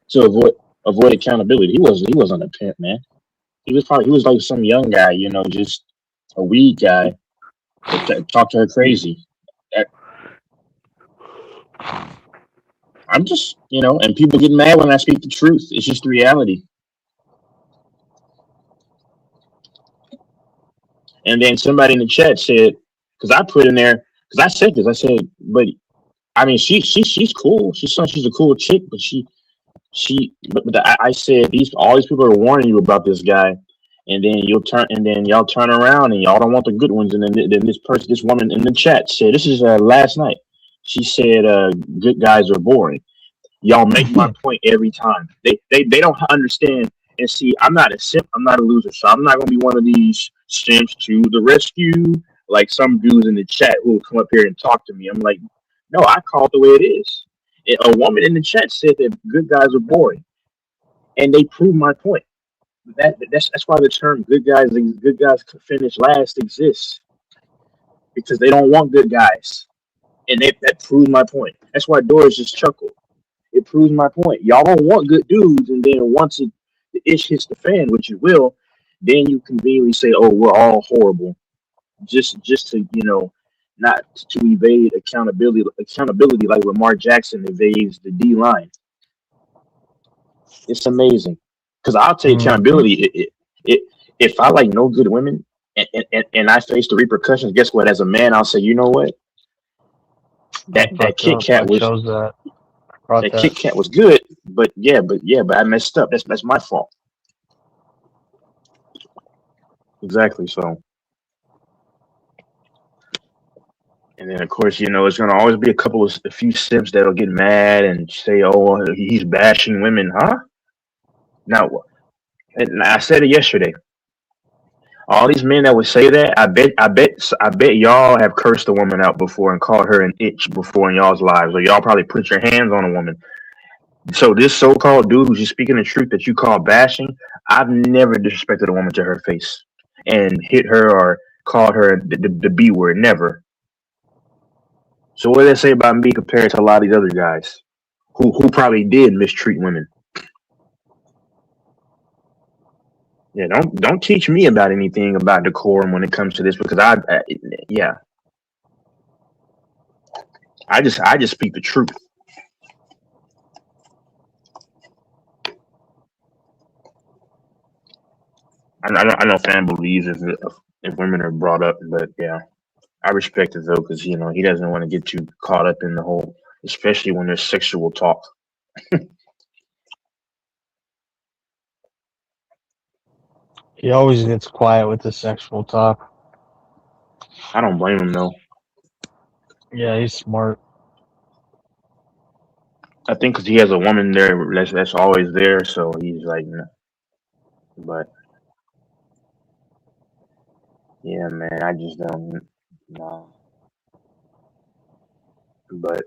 Avoid accountability. He wasn't a pimp, man. He was like some young guy, just a weed guy that talked to her crazy. I'm just, and people get mad when I speak the truth. It's just the reality. And then somebody in the chat said, because I put in there, because I said this, I said, but I mean, she's cool. She's a cool chick, but I said all these people are warning you about this guy, and then y'all turn around and y'all don't want the good ones, and then this woman in the chat said, this is last night. She said, good guys are boring. Y'all make my point every time. They don't understand. And see, I'm not a simp. I'm not a loser. So I'm not gonna be one of these simps to the rescue, like some dudes in the chat who will come up here and talk to me. I'm like, no, I call it the way it is. A woman in the chat said that good guys are boring, and they proved my point. That's why the term good guys finish last" exists, because they don't want good guys, and that proves my point. That's why Doris just chuckled. It proves my point. Y'all don't want good dudes, and then once the ish hits the fan, which it will, then you conveniently say, "Oh, we're all horrible," just to not to evade accountability. Accountability, like Lamar Jackson evades the D line. It's amazing, because I'll take accountability. If I like no good women and I face the repercussions, guess what? As a man, I'll say, you know what? That Kit Kat was good, but I messed up. That's my fault. Exactly. So, and then of course, it's gonna always be a few simps that'll get mad and say, "Oh, he's bashing women," huh? Now, and I said it yesterday. All these men that would say that, I bet y'all have cursed a woman out before and called her an itch before in y'all's lives, or y'all probably put your hands on a woman. So this so-called dude who's just speaking the truth that you call bashing, I've never disrespected a woman to her face and hit her or called her the B word. Never. So what do they say about me compared to a lot of these other guys who probably did mistreat women? Yeah, don't teach me about anything about decorum when it comes to this, because I just speak the truth. I know fan believes if women are brought up, but yeah, I respect it though, because he doesn't want to get too caught up in the whole, especially when there's sexual talk. He always gets quiet with the sexual talk. I don't blame him though. Yeah, he's smart. I think because he has a woman there that's always there, so he's like, nah. But yeah, man, I just don't know. But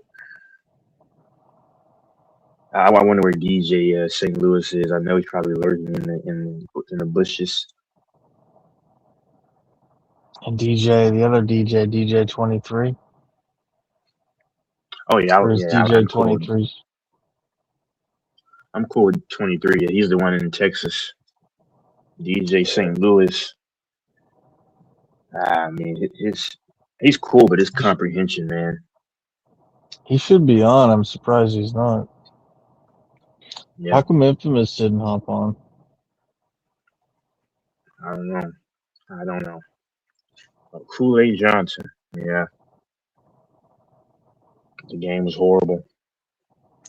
I wonder where DJ St. Louis is. I know he's probably lurking in the bushes. And the other DJ 23. Oh yeah, DJ 23. I'm cool with 23. Yeah, he's the one in Texas. DJ St. Louis. I mean, he's cool, but his comprehension, man. He should be on. I'm surprised he's not. Yeah. How come Infamous didn't hop on? I don't know. Kool-Aid Johnson. Yeah. The game was horrible.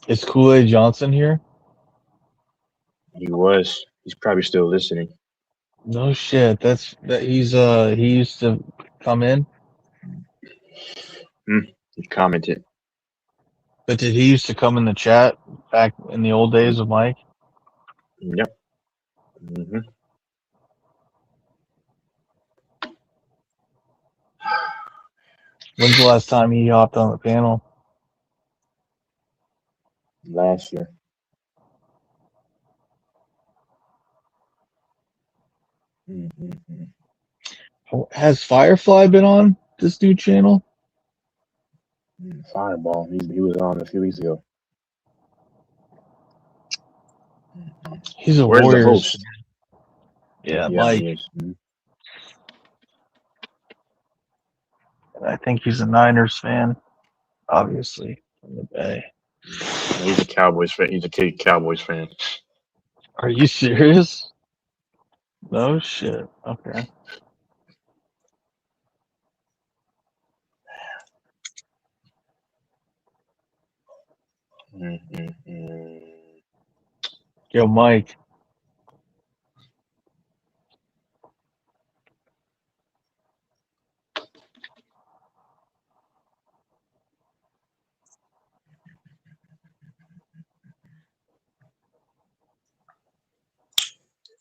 Is Kool-Aid Johnson here? He was. He's probably still listening. No shit. He used to come in. He commented. But did he used to come in the chat back in the old days of Mike? Yep. hmm When's the last time he hopped on the panel? Last year. Mm-hmm. Has Firefly been on this new channel? Fireball. He was on a few weeks ago. He's a Where's the Warriors. host? Yeah, he Mike. is. Mhm. I think he's a Niners fan, obviously, from the Bay. He's a Cowboys fan. He's a kid Cowboys fan. Are you serious? No shit. Okay. Mm-hmm. Yo, Mike.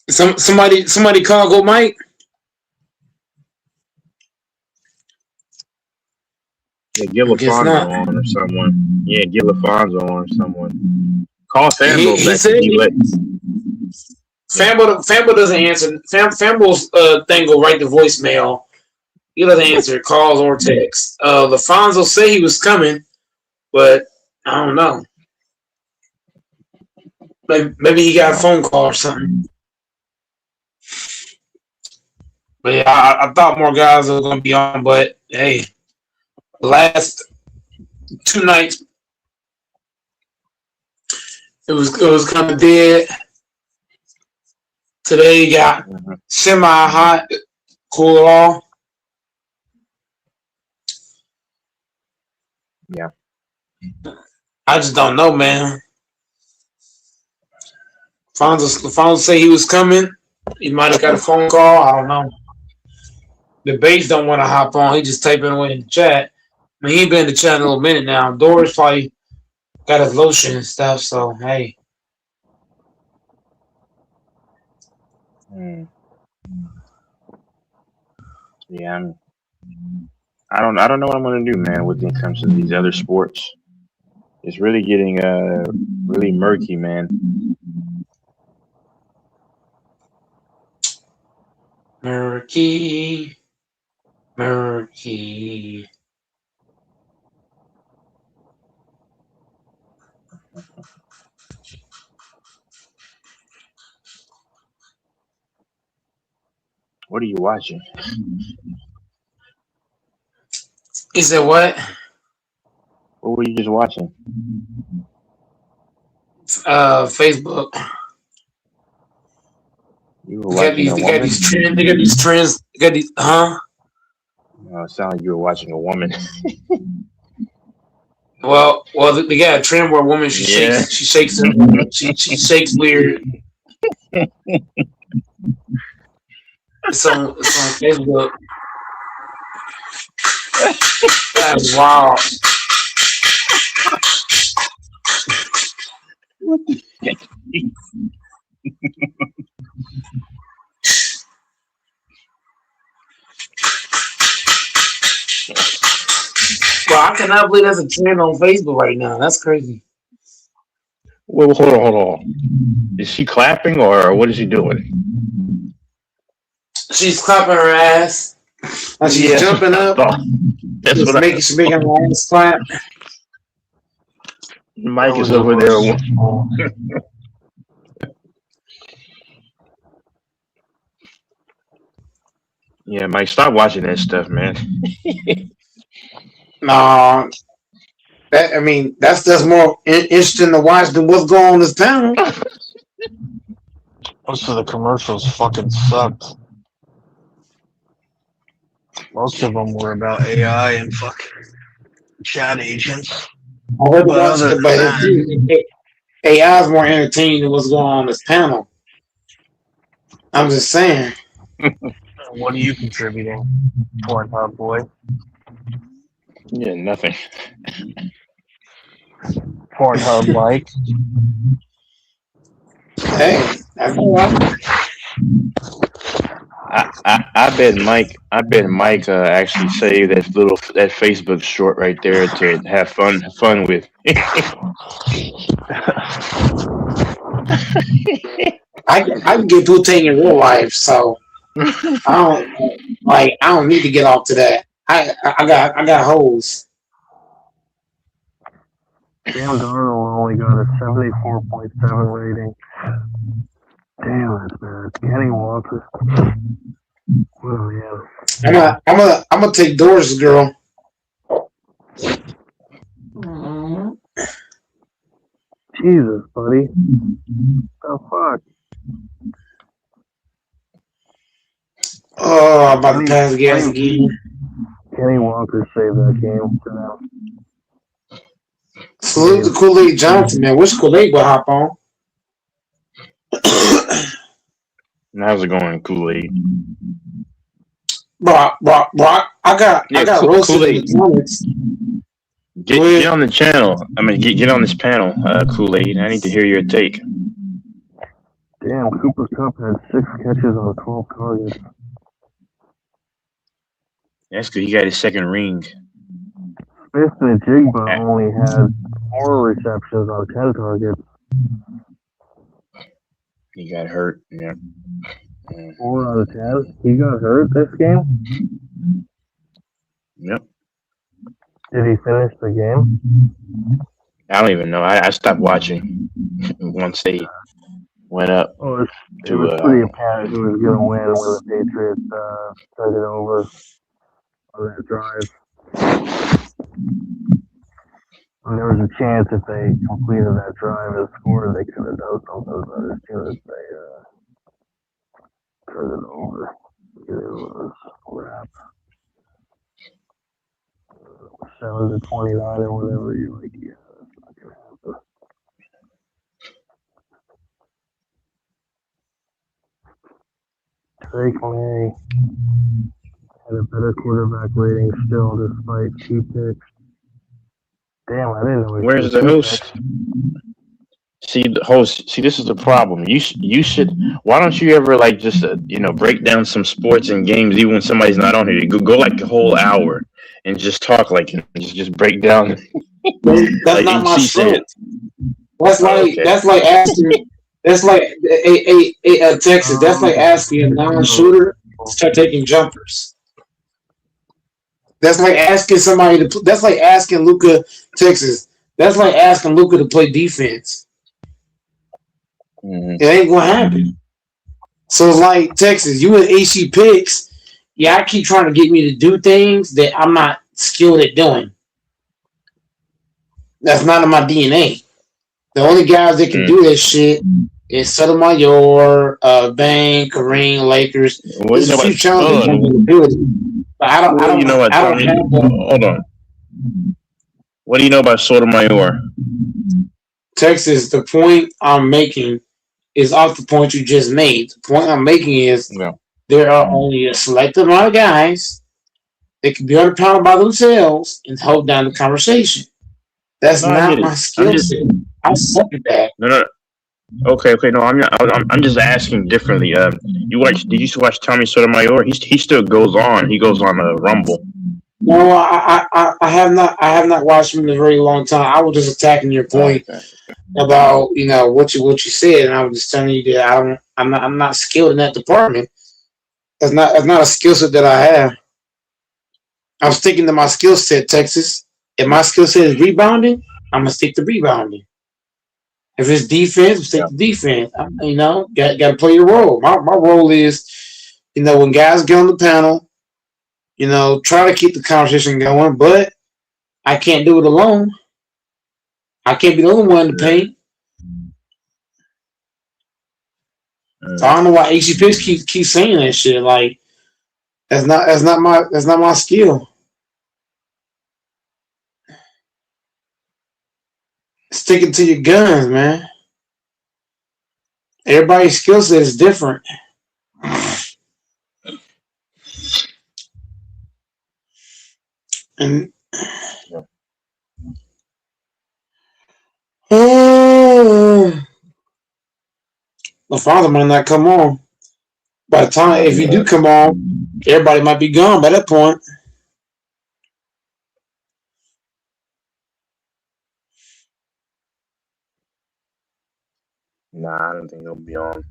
Somebody call go Mike. Yeah, get LaFonso on or someone. Yeah, get LaFonso on or someone. Call Fambo He back. said Fambo doesn't answer. Fambo's thing go right to voicemail. He doesn't answer calls or texts. LaFonso said he was coming, but I don't know. Maybe he got a phone call or something. But yeah, I thought more guys were going to be on, but hey, the last 2 nights it was kind of dead. Today you got semi-hot, cool off. Yeah. I just don't know, man. LaFonso say he was coming. He might have got a phone call. I don't know. The base don't want to hop on. He just typing away in the chat. I mean, he been in the chat in a little minute now. Doris probably got his lotion and stuff. So hey. Yeah, I don't know what I'm gonna do, man. With in terms of these other sports, it's really getting really murky, man. Murky. What are you watching? He said what? What were you just watching? Facebook. You were watching a They woman? got these trends. They got these, huh? It sounded like you were watching a woman. Well, they got a trend where a woman she shakes weird. It's on Facebook. That's wild. What the heck? Well, I cannot believe there's a trend on Facebook right now. That's crazy. Well, hold on. Is she clapping or what is she doing? She's clapping her ass. And she's jumping up. That's what she's making her ass clap. Mike is over there. Yeah, Mike, stop watching that stuff, man. No, that's just more interesting to watch than what's going on in this town. Most of the commercials fucking sucked. Most of them were about AI and fucking chat agents. AI is more entertaining than what's going on in this panel. I'm just saying. What are you contributing, Pornhub boy? Yeah, nothing. Pornhub like. Hey, that's all right. I bet Mike actually saved that Facebook short right there to have fun with. I can get Booting in real life, so I don't need to get off to that. I got hoes. Sam Darnold only got a 74.7 rating. Damn, that's bad. Kenny Walker. What a man. I'm gonna take Doris, girl. Jesus, buddy. The fuck? Oh, I'm about to pass gas again. Kenny Walker saved that game for them. Salute to Kool-Aid Johnson, man. Which Kool-Aid will hop on? How's it going, Kool-Aid? Brock. I got roasted Kool-Aid. in the comments. Get on the channel. I mean, get on this panel, Kool-Aid. I need to hear your take. Damn, Cooper Kupp had 6 catches on 12 targets. That's good. He got his second ring. Smith and Jigba only had 4 receptions on 10 targets. He got hurt. Yeah. 4 out of 10. He got hurt this game? Yep. Did he finish the game? I don't even know. I stopped watching once they went up. Oh, it was pretty apparent who was going to win when the Patriots took it over on that drive. And there was a chance if they completed that drive and scored, they could have done something, but as soon as they turned it over, it was a wrap. 7-29 or whatever, you're like, yeah, that's not going to happen. Drake May had a better quarterback rating still despite 2 picks. Damn, I didn't know. Where's the host? See, the host. See, this is the problem. You should. Why don't you ever just break down some sports and games even when somebody's not on here? Go like a whole hour and just talk and just break down. That's like not my said. That's like asking. That's like a Texas. That's like asking a non-shooter to start taking jumpers. That's like asking somebody to. That's like asking Luka, Texas. That's like asking Luka to play defense. Mm-hmm. It ain't gonna happen. So it's like Texas. You and AC picks. Yeah, I keep trying to get me to do things that I'm not skilled at doing. That's not in my DNA. The only guys that can do that shit is Sotomayor, Bang, Kareem, Lakers. There's a few challenges. I don't Hold on. What do you know about Sotomayor? Texas, the point I'm making is off the point you just made. The point I'm making is there are only a selected amount of guys that can be on the panel by themselves and hold down the conversation. That's not my skill set. I suck at that. No. Okay. No, I'm just asking differently. Did you used to watch Tommy Sotomayor? He still goes on. He goes on a Rumble. No, I have not. I have not watched him in a very long time. I was just attacking your point about what you said, and I was just telling you that I'm not skilled in that department. That's not a skill set that I have. I'm sticking to my skill set, Texas. If my skill set is rebounding, I'm gonna stick to rebounding. If it's defense, stick to defense. Got to play your role. My role is, when guys get on the panel, try to keep the conversation going, but I can't do it alone. I can't be the only one to paint. So I don't know why AC Picks keep saying that shit. Like that's not my skill. Sticking to your guns, man. Everybody's skill set is different. And The father might not come on. By the time, if you do come on, everybody might be gone by that point. Nah, I don't think he'll be on.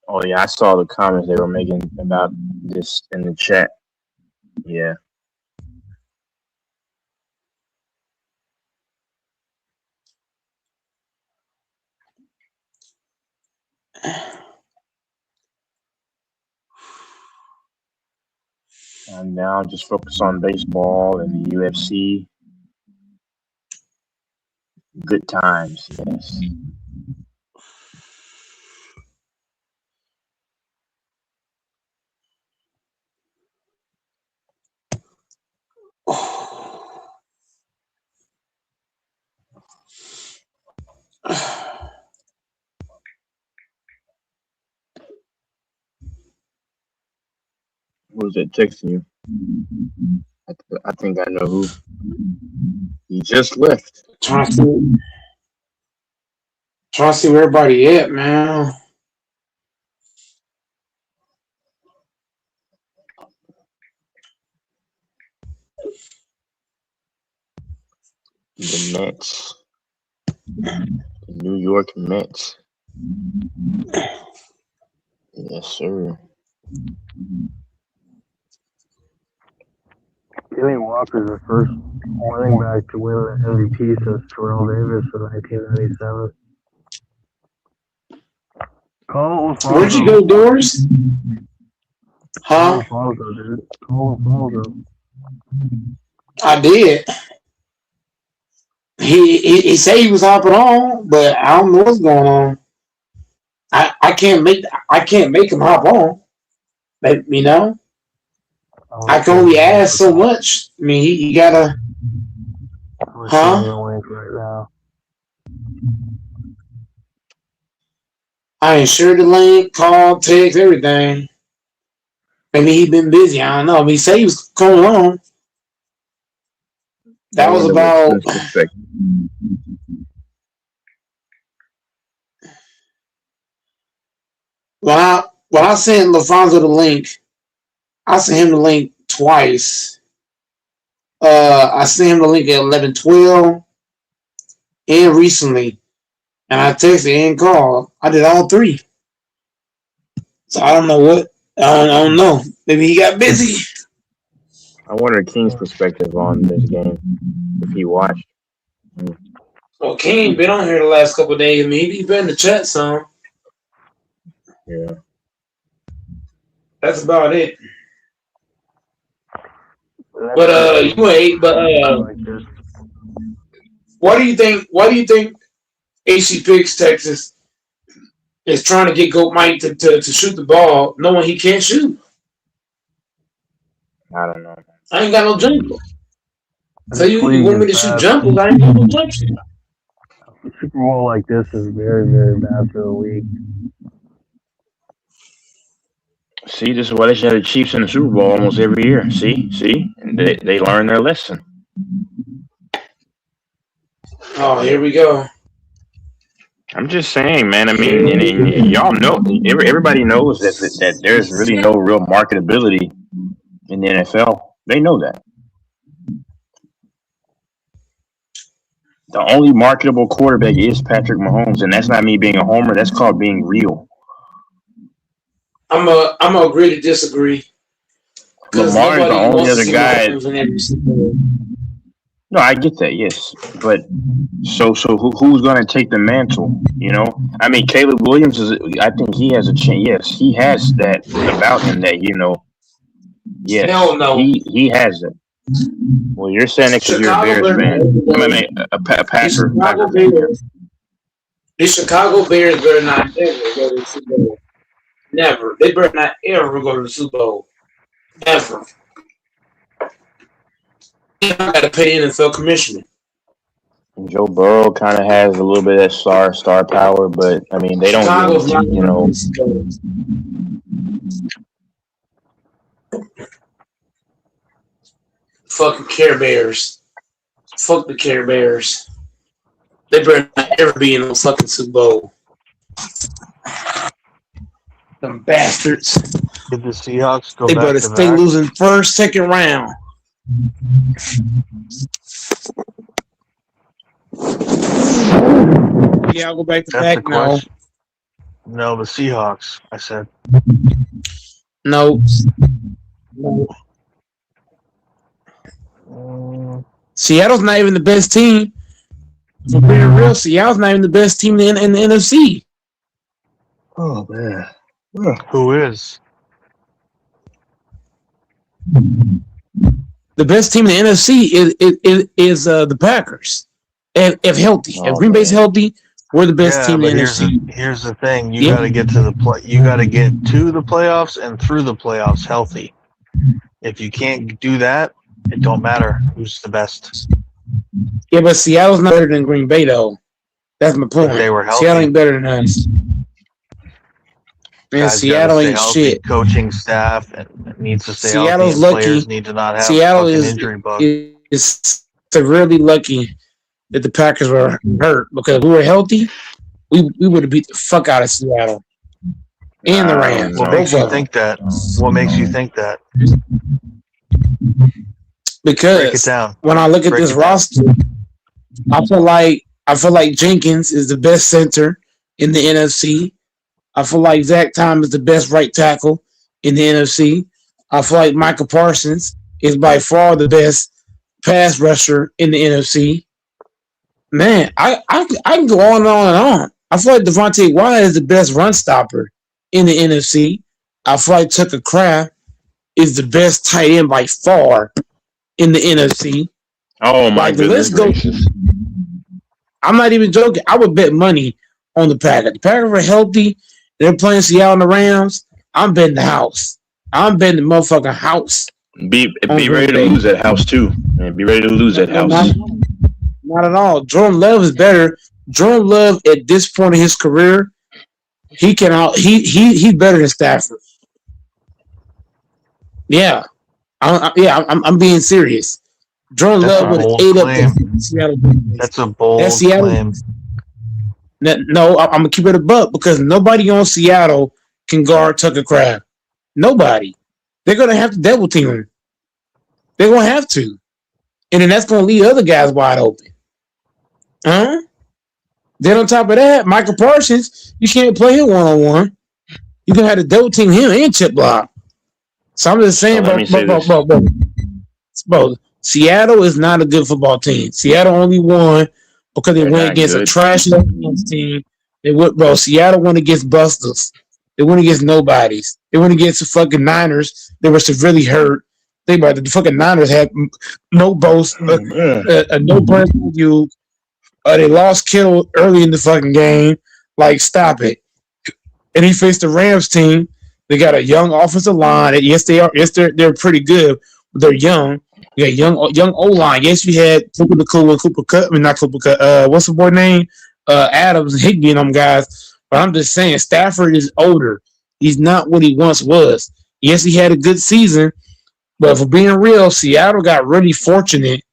Oh yeah, I saw the comments they were making about this in the chat. Yeah. And now just focus on baseball and the UFC. Good times, yes. Who's that texting you? I think I know who. He just left. Trying to see where everybody at, man. The Mets. The New York Mets. Yes, sir. Kenny Walker's the first running back to win the MVP since Terrell Davis in 1997. Cole Where'd you go, Doris? Huh? Cole Alfonso, dude. Cole Alfonso. I did. He said he was hopping on, but I don't know what's going on. I can't make him hop on. But, you know, I can only ask so much. I mean, he gotta. Huh? The link right now. I ain't sure the link, call, text, everything. Maybe he been busy. I don't know. I mean, he said he was coming on. That was about. When I sent LaFonso the link, I sent him the link twice. I sent him the link at 11:12 and recently. And I texted and called. I did all three. So I don't know what. I don't know. Maybe he got busy. I wonder King's perspective on this game, if he watched. Well, King been on here the last couple of days. Maybe he been in the chat some. Yeah. That's about it. But you ain't. But why do you think AC Picks Texas is trying to get Goat Mike to shoot the ball, knowing he can't shoot? I don't know. I ain't got no jumper. So you want me to shoot jumpers? I ain't got no jumper. A Super Bowl like this is very, very bad for the league. See, this is why they should have the Chiefs in the Super Bowl almost every year. See, and they learn their lesson. Oh, here we go. I'm just saying, man. I mean, y'all know, everybody knows that there's really no real marketability in the NFL. They know that. The only marketable quarterback is Patrick Mahomes, and that's not me being a homer. That's called being real. I'm gonna agree to disagree. Lamar is the only other guy. No, I get that, yes, but so who's going to take the mantle? You know, I mean, Caleb Williams is. I think he has a chance. Yes, he has that about him that Yes, hell no. He has it. Well, you're saying it because you're a Bears fan. I mean, a Packer fan. The Chicago Bears better not ever go to the Super Bowl. Never. They better not ever go to the Super Bowl. Ever. I got to pay NFL commissioner. Joe Burrow kind of has a little bit of star power, but I mean, they don't. fucking Care Bears. Fuck the Care Bears. They better not ever be in the fucking Super Bowl. Them bastards. Did the Seahawks go They back better to stay back? losing first, second round. Yeah, I'll go back to That's back the now. question. No, the Seahawks. I said. No. Seattle's not even the best team. For being real, Seattle's not even the best team in the NFC. Oh man. Who is? The best team in the NFC is the Packers. And if healthy, if Green Bay's healthy, we're the best team in the NFC. Here's the thing: you got to get to the play. You got to get to the playoffs and through the playoffs healthy. If you can't do that, it don't matter who's the best. Yeah, but Seattle's not better than Green Bay, though. That's my point. If they were healthy. Seattle ain't better than us. Man, Guys Seattle gotta stay ain't healthy. shit. Coaching staff needs to stay Seattle's healthy. And lucky. players need to not have Seattle fucking is injury bug. is severely lucky that the Packers were hurt, because if we were healthy, we would have beat the fuck out of Seattle and the Rams. What makes you think that? What makes you think that? Break it Because down. when I look at Break this it down. roster, I feel like Jenkins is the best center in the NFC. I feel like Zach Tom is the best right tackle in the NFC. I feel like Michael Parsons is by far the best pass rusher in the NFC. Man, I can go on and on and on. I feel like Devontae Wyatt is the best run stopper in the NFC. I feel like Tucker Kraft is the best tight end by far in the NFC. Oh my Like, the goodness list goes. gracious! I'm not even joking. I would bet money on the Packers. The Packers are healthy. They're playing Seattle and the Rams. I'm betting the house. I'm betting the motherfucking house. Be ready to lose that house too. Man, be ready to lose that house. Not at all. Jordan Love is better. Jordan Love at this point in his career, he's better than Stafford. Yeah, I'm being serious. Jordan That's Love a would have bold ate claim. up the Seattle defense. That's a bold That's Seattle. claim. No, I'm gonna keep it a buck, because nobody on Seattle can guard Tucker Kraft. Nobody. They're gonna have to double team him. They're gonna have to, and then that's gonna leave other guys wide open. Huh? Then on top of that, Michael Parsons, you can't play him 1-on-1. You're gonna have to double team him and chip block. So I'm just saying, bro, Seattle is not a good football team. Seattle only won because they went against a trash team. Seattle went against busters. They went against nobodies. They went against the fucking Niners. They were severely hurt. The fucking Niners had no boast, no personal view. They lost Kittle early in the fucking game. Like, stop it. And he faced the Rams team. They got a young offensive line. Yes, they are. Yes, they're pretty good, but they're young. You got young O-line. Yes, you had what's the boy name? Adams and Higbee and them guys. But I'm just saying, Stafford is older. He's not what he once was. Yes, he had a good season, but for being real, Seattle got really fortunate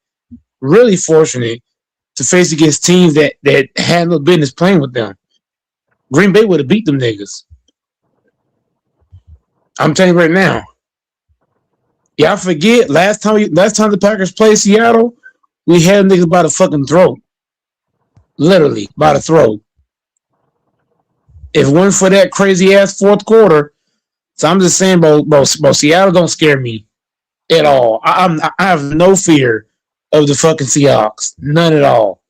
to face against teams that had no business playing with them. Green Bay would have beat them niggas. I'm telling you right now. Y'all forget last time the Packers played Seattle, we had niggas by the fucking throat. Literally by the throat. If it weren't for that crazy ass fourth quarter, so I'm just saying, bro, Seattle don't scare me at all. I have no fear of the fucking Seahawks, none at all.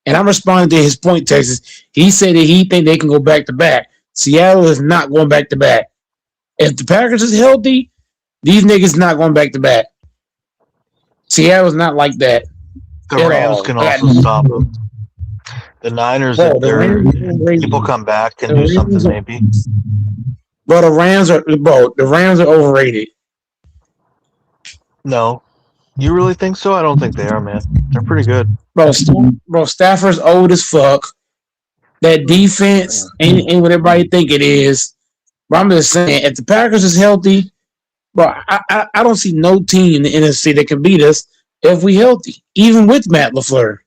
And I'm responding to his point, Texas. He said that he think they can go back to back. Seattle is not going back to back. If the Packers is healthy, these niggas not going back to back. Seattle's not like that. The Rams can also stop them. The Niners, if people come back and do something, maybe. But the Rams are overrated. No. You really think so? I don't think they are, man. They're pretty good. Bro, Stafford's old as fuck. That defense ain't what everybody think it is. But I'm just saying, if the Packers is healthy, bro, I don't see no team in the NFC that can beat us if we healthy, even with Matt LaFleur.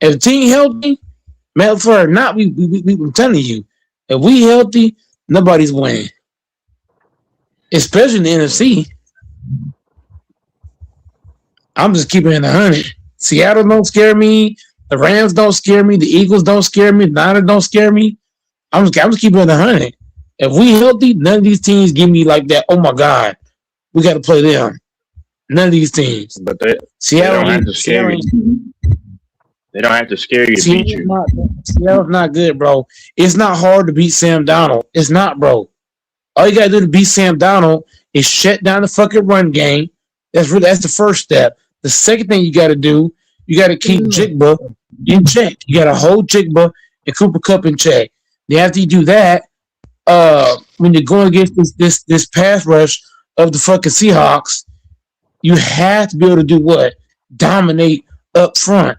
If the team healthy, Matt LaFleur or not, I'm telling you, if we healthy, nobody's winning. Especially in the NFC. I'm just keeping it 100. Seattle don't scare me. The Rams don't scare me. The Eagles don't scare me. The Niners don't scare me. I'm just keeping it 100. If we healthy, none of these teams give me like that. Oh my God, we got to play them. None of these teams. But they Seattle don't have to scare you. They don't have to scare you to beat you. Seattle's not good, bro. It's not hard to beat Sam Donald. It's not, bro. All you gotta do to beat Sam Donald is shut down the fucking run game. That's the first step. The second thing you gotta do, you gotta keep Jigba in check. You gotta hold Jigba and Cooper Kupp in check. Then after you do that, when you're going against this pass rush of the fucking Seahawks, you have to be able to do what? Dominate up front.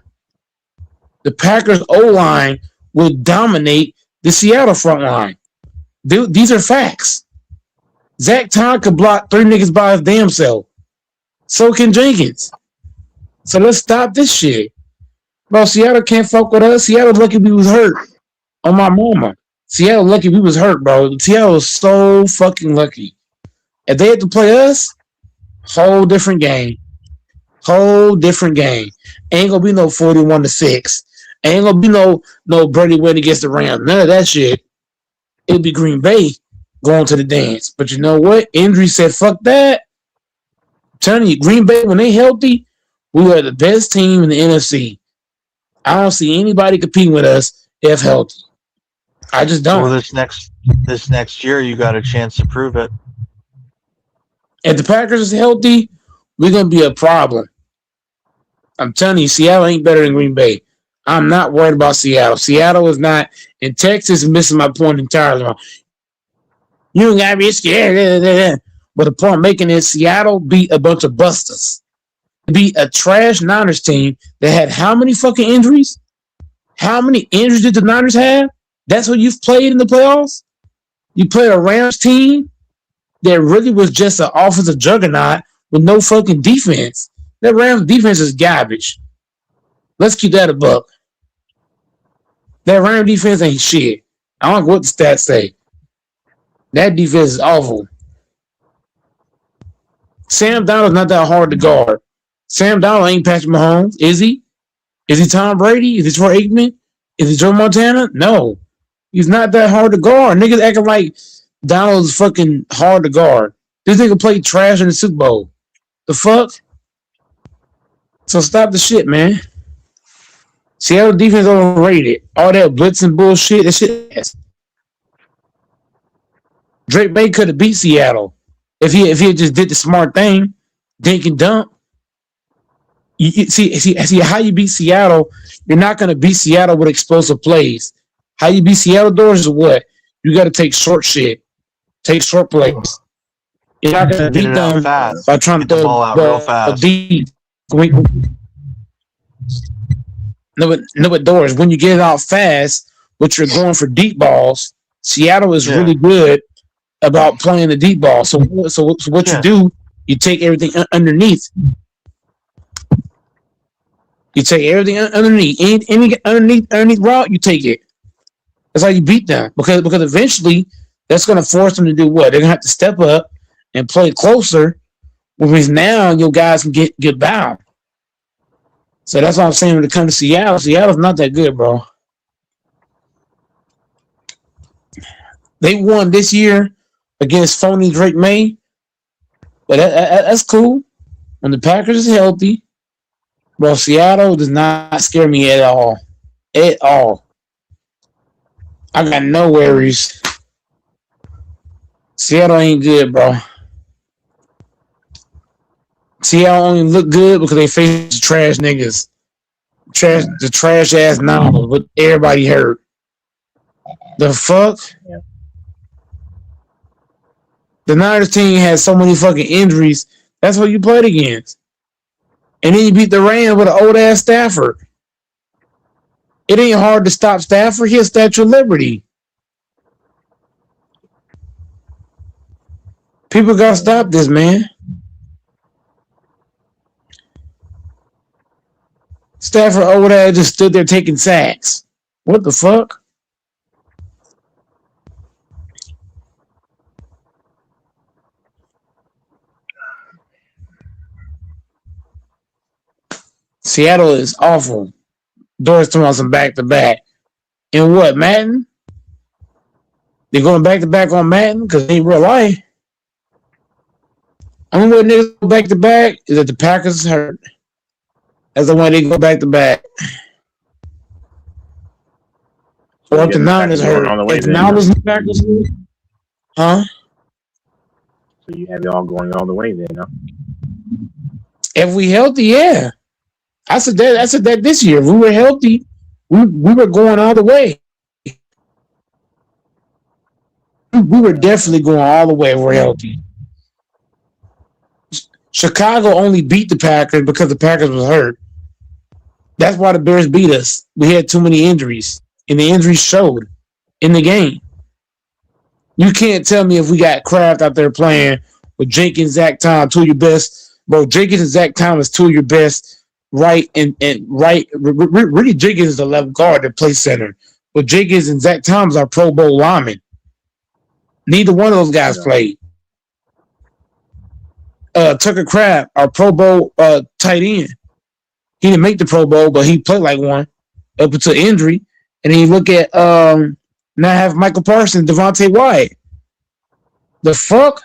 The Packers O-line will dominate the Seattle front line. These are facts. Zach Todd could block 3 niggas by his damn self. So can Jenkins. So let's stop this shit. Bro, Seattle can't fuck with us. Seattle lucky we was hurt. On my mama. Seattle lucky we was hurt, bro. Seattle was so fucking lucky. If they had to play us, whole different game. Whole different game. Ain't gonna be no 41-6. Ain't gonna be no Brady win against the Rams. None of that shit. It'll be Green Bay going to the dance. But you know what? Injury said, fuck that. I'm telling you, Green Bay, when they healthy, we are the best team in the NFC. I don't see anybody competing with us if healthy. I just don't. Well, this next year, you got a chance to prove it. If the Packers is healthy, we're gonna be a problem. I'm telling you, Seattle ain't better than Green Bay. I'm not worried about Seattle. Seattle is not, and Texas is missing my point entirely. You don't gotta be scared. But the point I'm making is Seattle beat a bunch of busters. Beat a trash Niners team that had how many fucking injuries? How many injuries did the Niners have? That's what you've played in the playoffs? You played a Rams team that really was just an offensive juggernaut with no fucking defense. That Rams defense is garbage. Let's keep that a buck. That Rams defense ain't shit. I don't know what the stats say. That defense is awful. Sam Donald's not that hard to guard. Sam Donald ain't Patrick Mahomes, is he? Is he Tom Brady? Is he Troy Aikman? Is he Joe Montana? No. He's not that hard to guard. Niggas acting like Donald's fucking hard to guard. This nigga played trash in the Super Bowl. The fuck? So stop the shit, man. Seattle defense overrated. All that blitzing bullshit, that shit ass. Drake May could have beat Seattle if he just did the smart thing, dink and dunk. You see how you beat Seattle. You're not gonna beat Seattle with explosive plays. How you beat Seattle doors is what? You got to take short shit, take short plays. You're not gonna beat them by trying to get the ball out real fast. Deep. No, but doors. When you get it out fast, but you're going for deep balls, Seattle is really good about playing the deep ball. So what you do, you take everything underneath. You take everything underneath. Any underneath route, you take it. That's how you beat them. Because eventually, that's going to force them to do what? They're going to have to step up and play closer, because now your guys can get bound. So that's what I'm saying when it comes to Seattle. Seattle's not that good, bro. They won this year against phony Drake May, but that's cool. When the Packers is healthy, bro, Seattle does not scare me at all. At all. I got no worries. Seattle ain't good, bro. Seattle only look good because they face trash niggas. The trash ass novels, but everybody hurt. The fuck? Yeah. The Niners team has so many fucking injuries. That's what you played against. And then you beat the Rams with an old ass Stafford. It ain't hard to stop Stafford. He'll Statue of Liberty. People gotta stop this, man. Stafford over there just stood there taking sacks. What the fuck? Seattle is awful. Doris throwing some back to back. And what, Madden? They're going back to back on Madden because they ain't real life. Only way niggas go back to back is that the Packers hurt. That's the way they go back to back. So Or you if the got the Niners Packers going hurt. all the way If the then, huh? Niners and the Packers hurt, huh? So you have it all going all the way then, huh? If we healthy, yeah. I said that this year. If we were healthy, we were going all the way. We were definitely going all the way if we're healthy. Chicago only beat the Packers because the Packers was hurt. That's why the Bears beat us. We had too many injuries, and the injuries showed in the game. You can't tell me if we got Kraft out there playing with Jenkins, Zach Tom, two of your best. Bro, Jenkins and Zach Thomas, two of your best right and right. Really, Jenkins is the left guard that plays center. But Jenkins and Zach Thomas are Pro Bowl linemen. Neither one of those guys played. Tucker Kraft, our Pro Bowl tight end. He didn't make the Pro Bowl, but he played like one up until injury. And then you look at now have Michael Parsons, Devontae Wyatt. The fuck?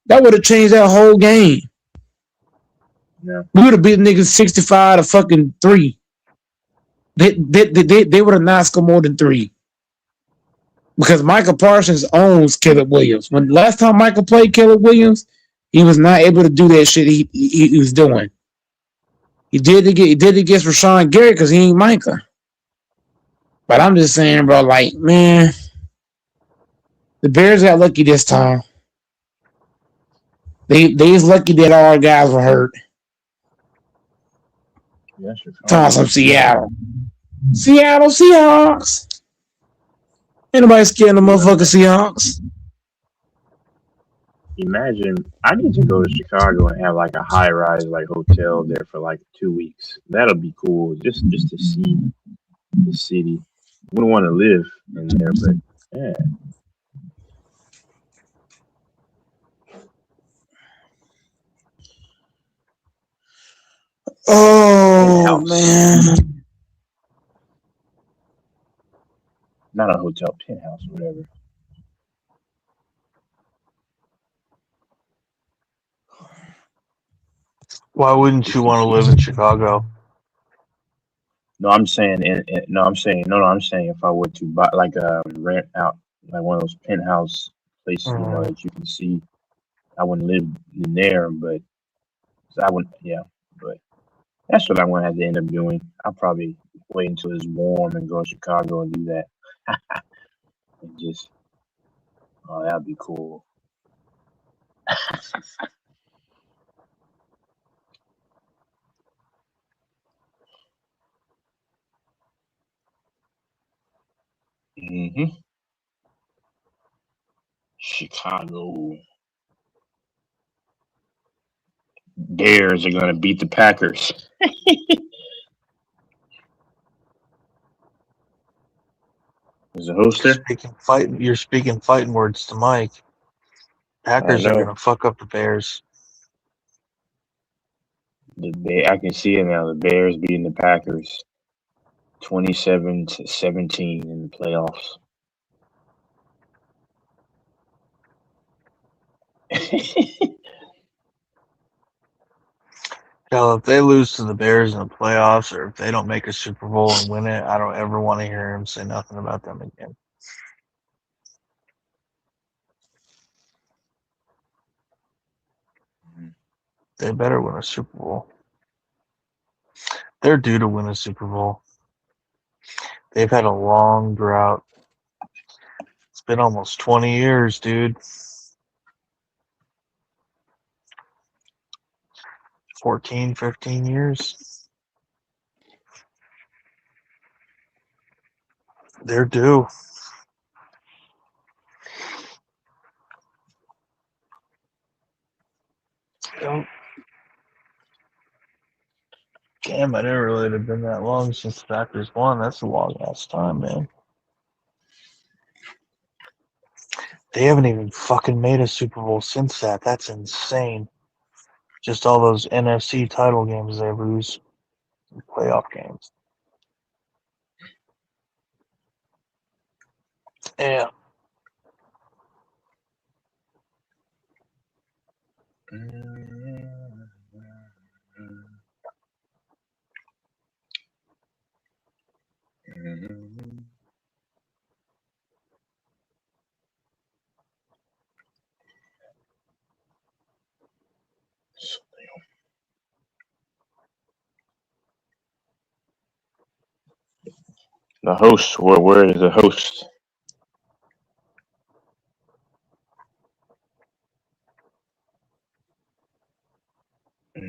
That would have changed that whole game. Yeah. We would have beaten niggas 65 to fucking 3. They would have not scored more than 3. Because Michael Parsons owns Caleb Williams. When last time Michael played Caleb Williams, he was not able to do that shit he was doing. He did it against Rashawn Gary because he ain't Micah. But I'm just saying, bro, like, man, the Bears got lucky this time. They was lucky that all our guys were hurt. Yeah, sure. Toss from Seattle. Seattle Seahawks. Ain't nobody scared of the motherfucking Seahawks. Imagine I need to go to Chicago and have like a high rise like hotel there for like 2 weeks. That'll be cool. Just to see the city. Wouldn't want to live in there, but yeah. Oh Penthouse. man. Not a hotel, penthouse, whatever. Why wouldn't you want to live in Chicago? No, I'm saying, I'm saying if I were to buy, like, rent out, like one of those penthouse places, that you can see, I wouldn't live in there, but I wouldn't, yeah, but that's what I want to have to end up doing. I'll probably wait until it's warm and go to Chicago and do that. And just, oh, that'd be cool. Mm-hmm. Chicago Bears are going to beat the Packers. Is a hoster? You're speaking fighting words to Mike. Packers are going to fuck up the Bears. I can see it now. The Bears beating the Packers 27-17 in the playoffs. Hell, if they lose to the Bears in the playoffs, or if they don't make a Super Bowl and win it, I don't ever want to hear him say nothing about them again. They better win a Super Bowl. They're due to win a Super Bowl. They've had a long drought. It's been almost 20 years, dude. 14, 15 years. They're due. Yep. Damn, I didn't realize it had been that long since the Packers won. That's a long ass time, man. They haven't even fucking made a Super Bowl since that. That's insane. Just all those NFC title games they lose, playoff games. Yeah. The host, where is the host?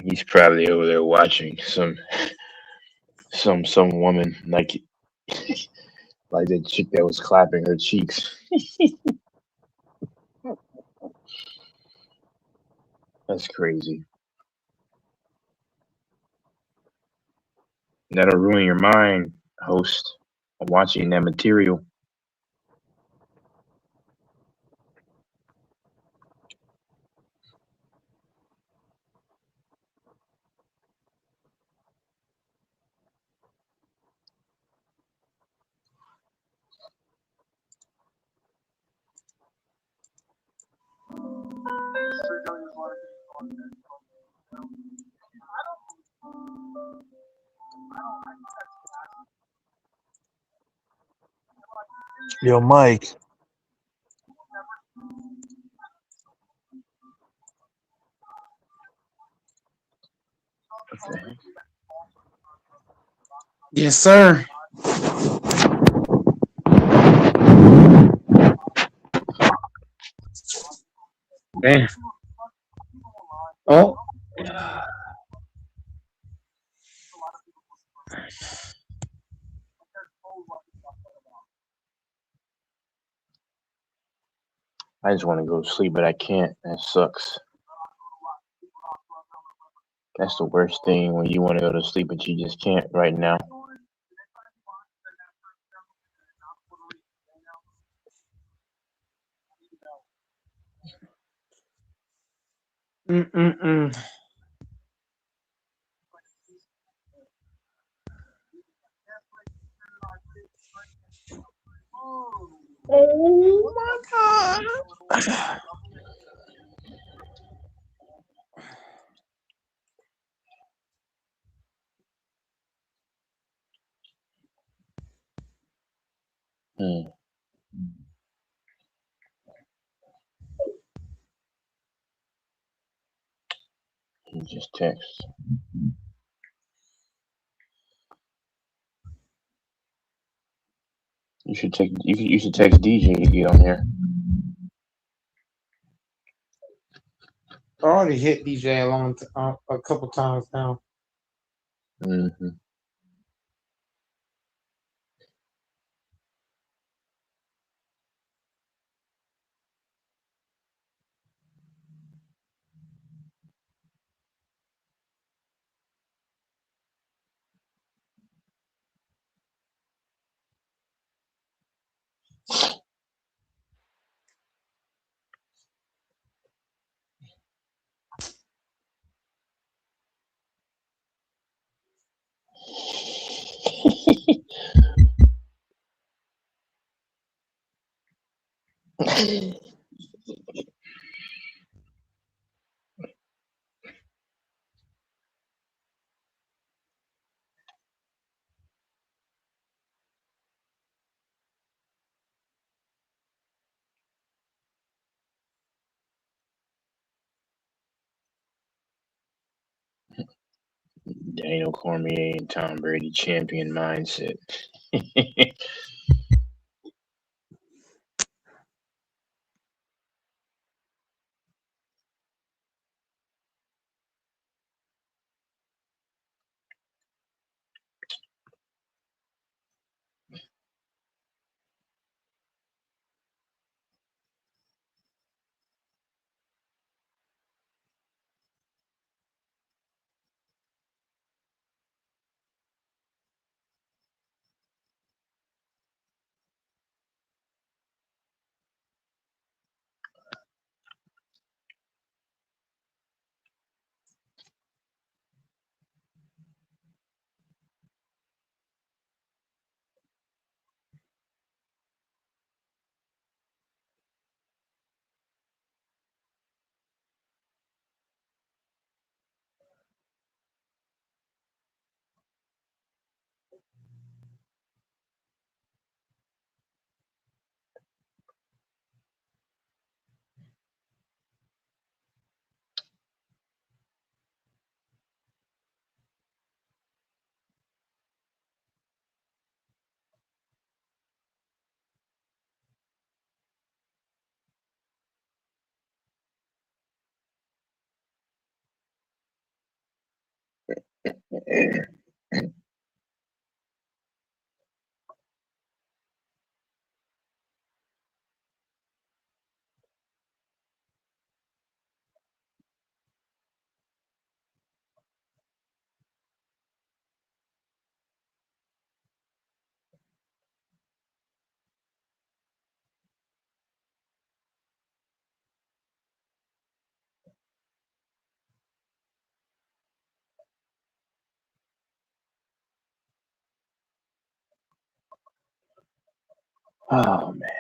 He's probably over there watching some woman like like that chick that was clapping her cheeks. That's crazy. That'll ruin your mind, host, watching that material. Yo, Mike. Yes, sir. Man. Oh. I just want to go to sleep, but I can't. That sucks. That's the worst thing when you want to go to sleep, but you just can't right now. Mm-mm-mm. Oh my God. Hmm. He just text. You should text DJ to get on here. I already hit DJ a couple times now. Mm-hmm. Daniel Cormier and Tom Brady champion mindset. Oh man.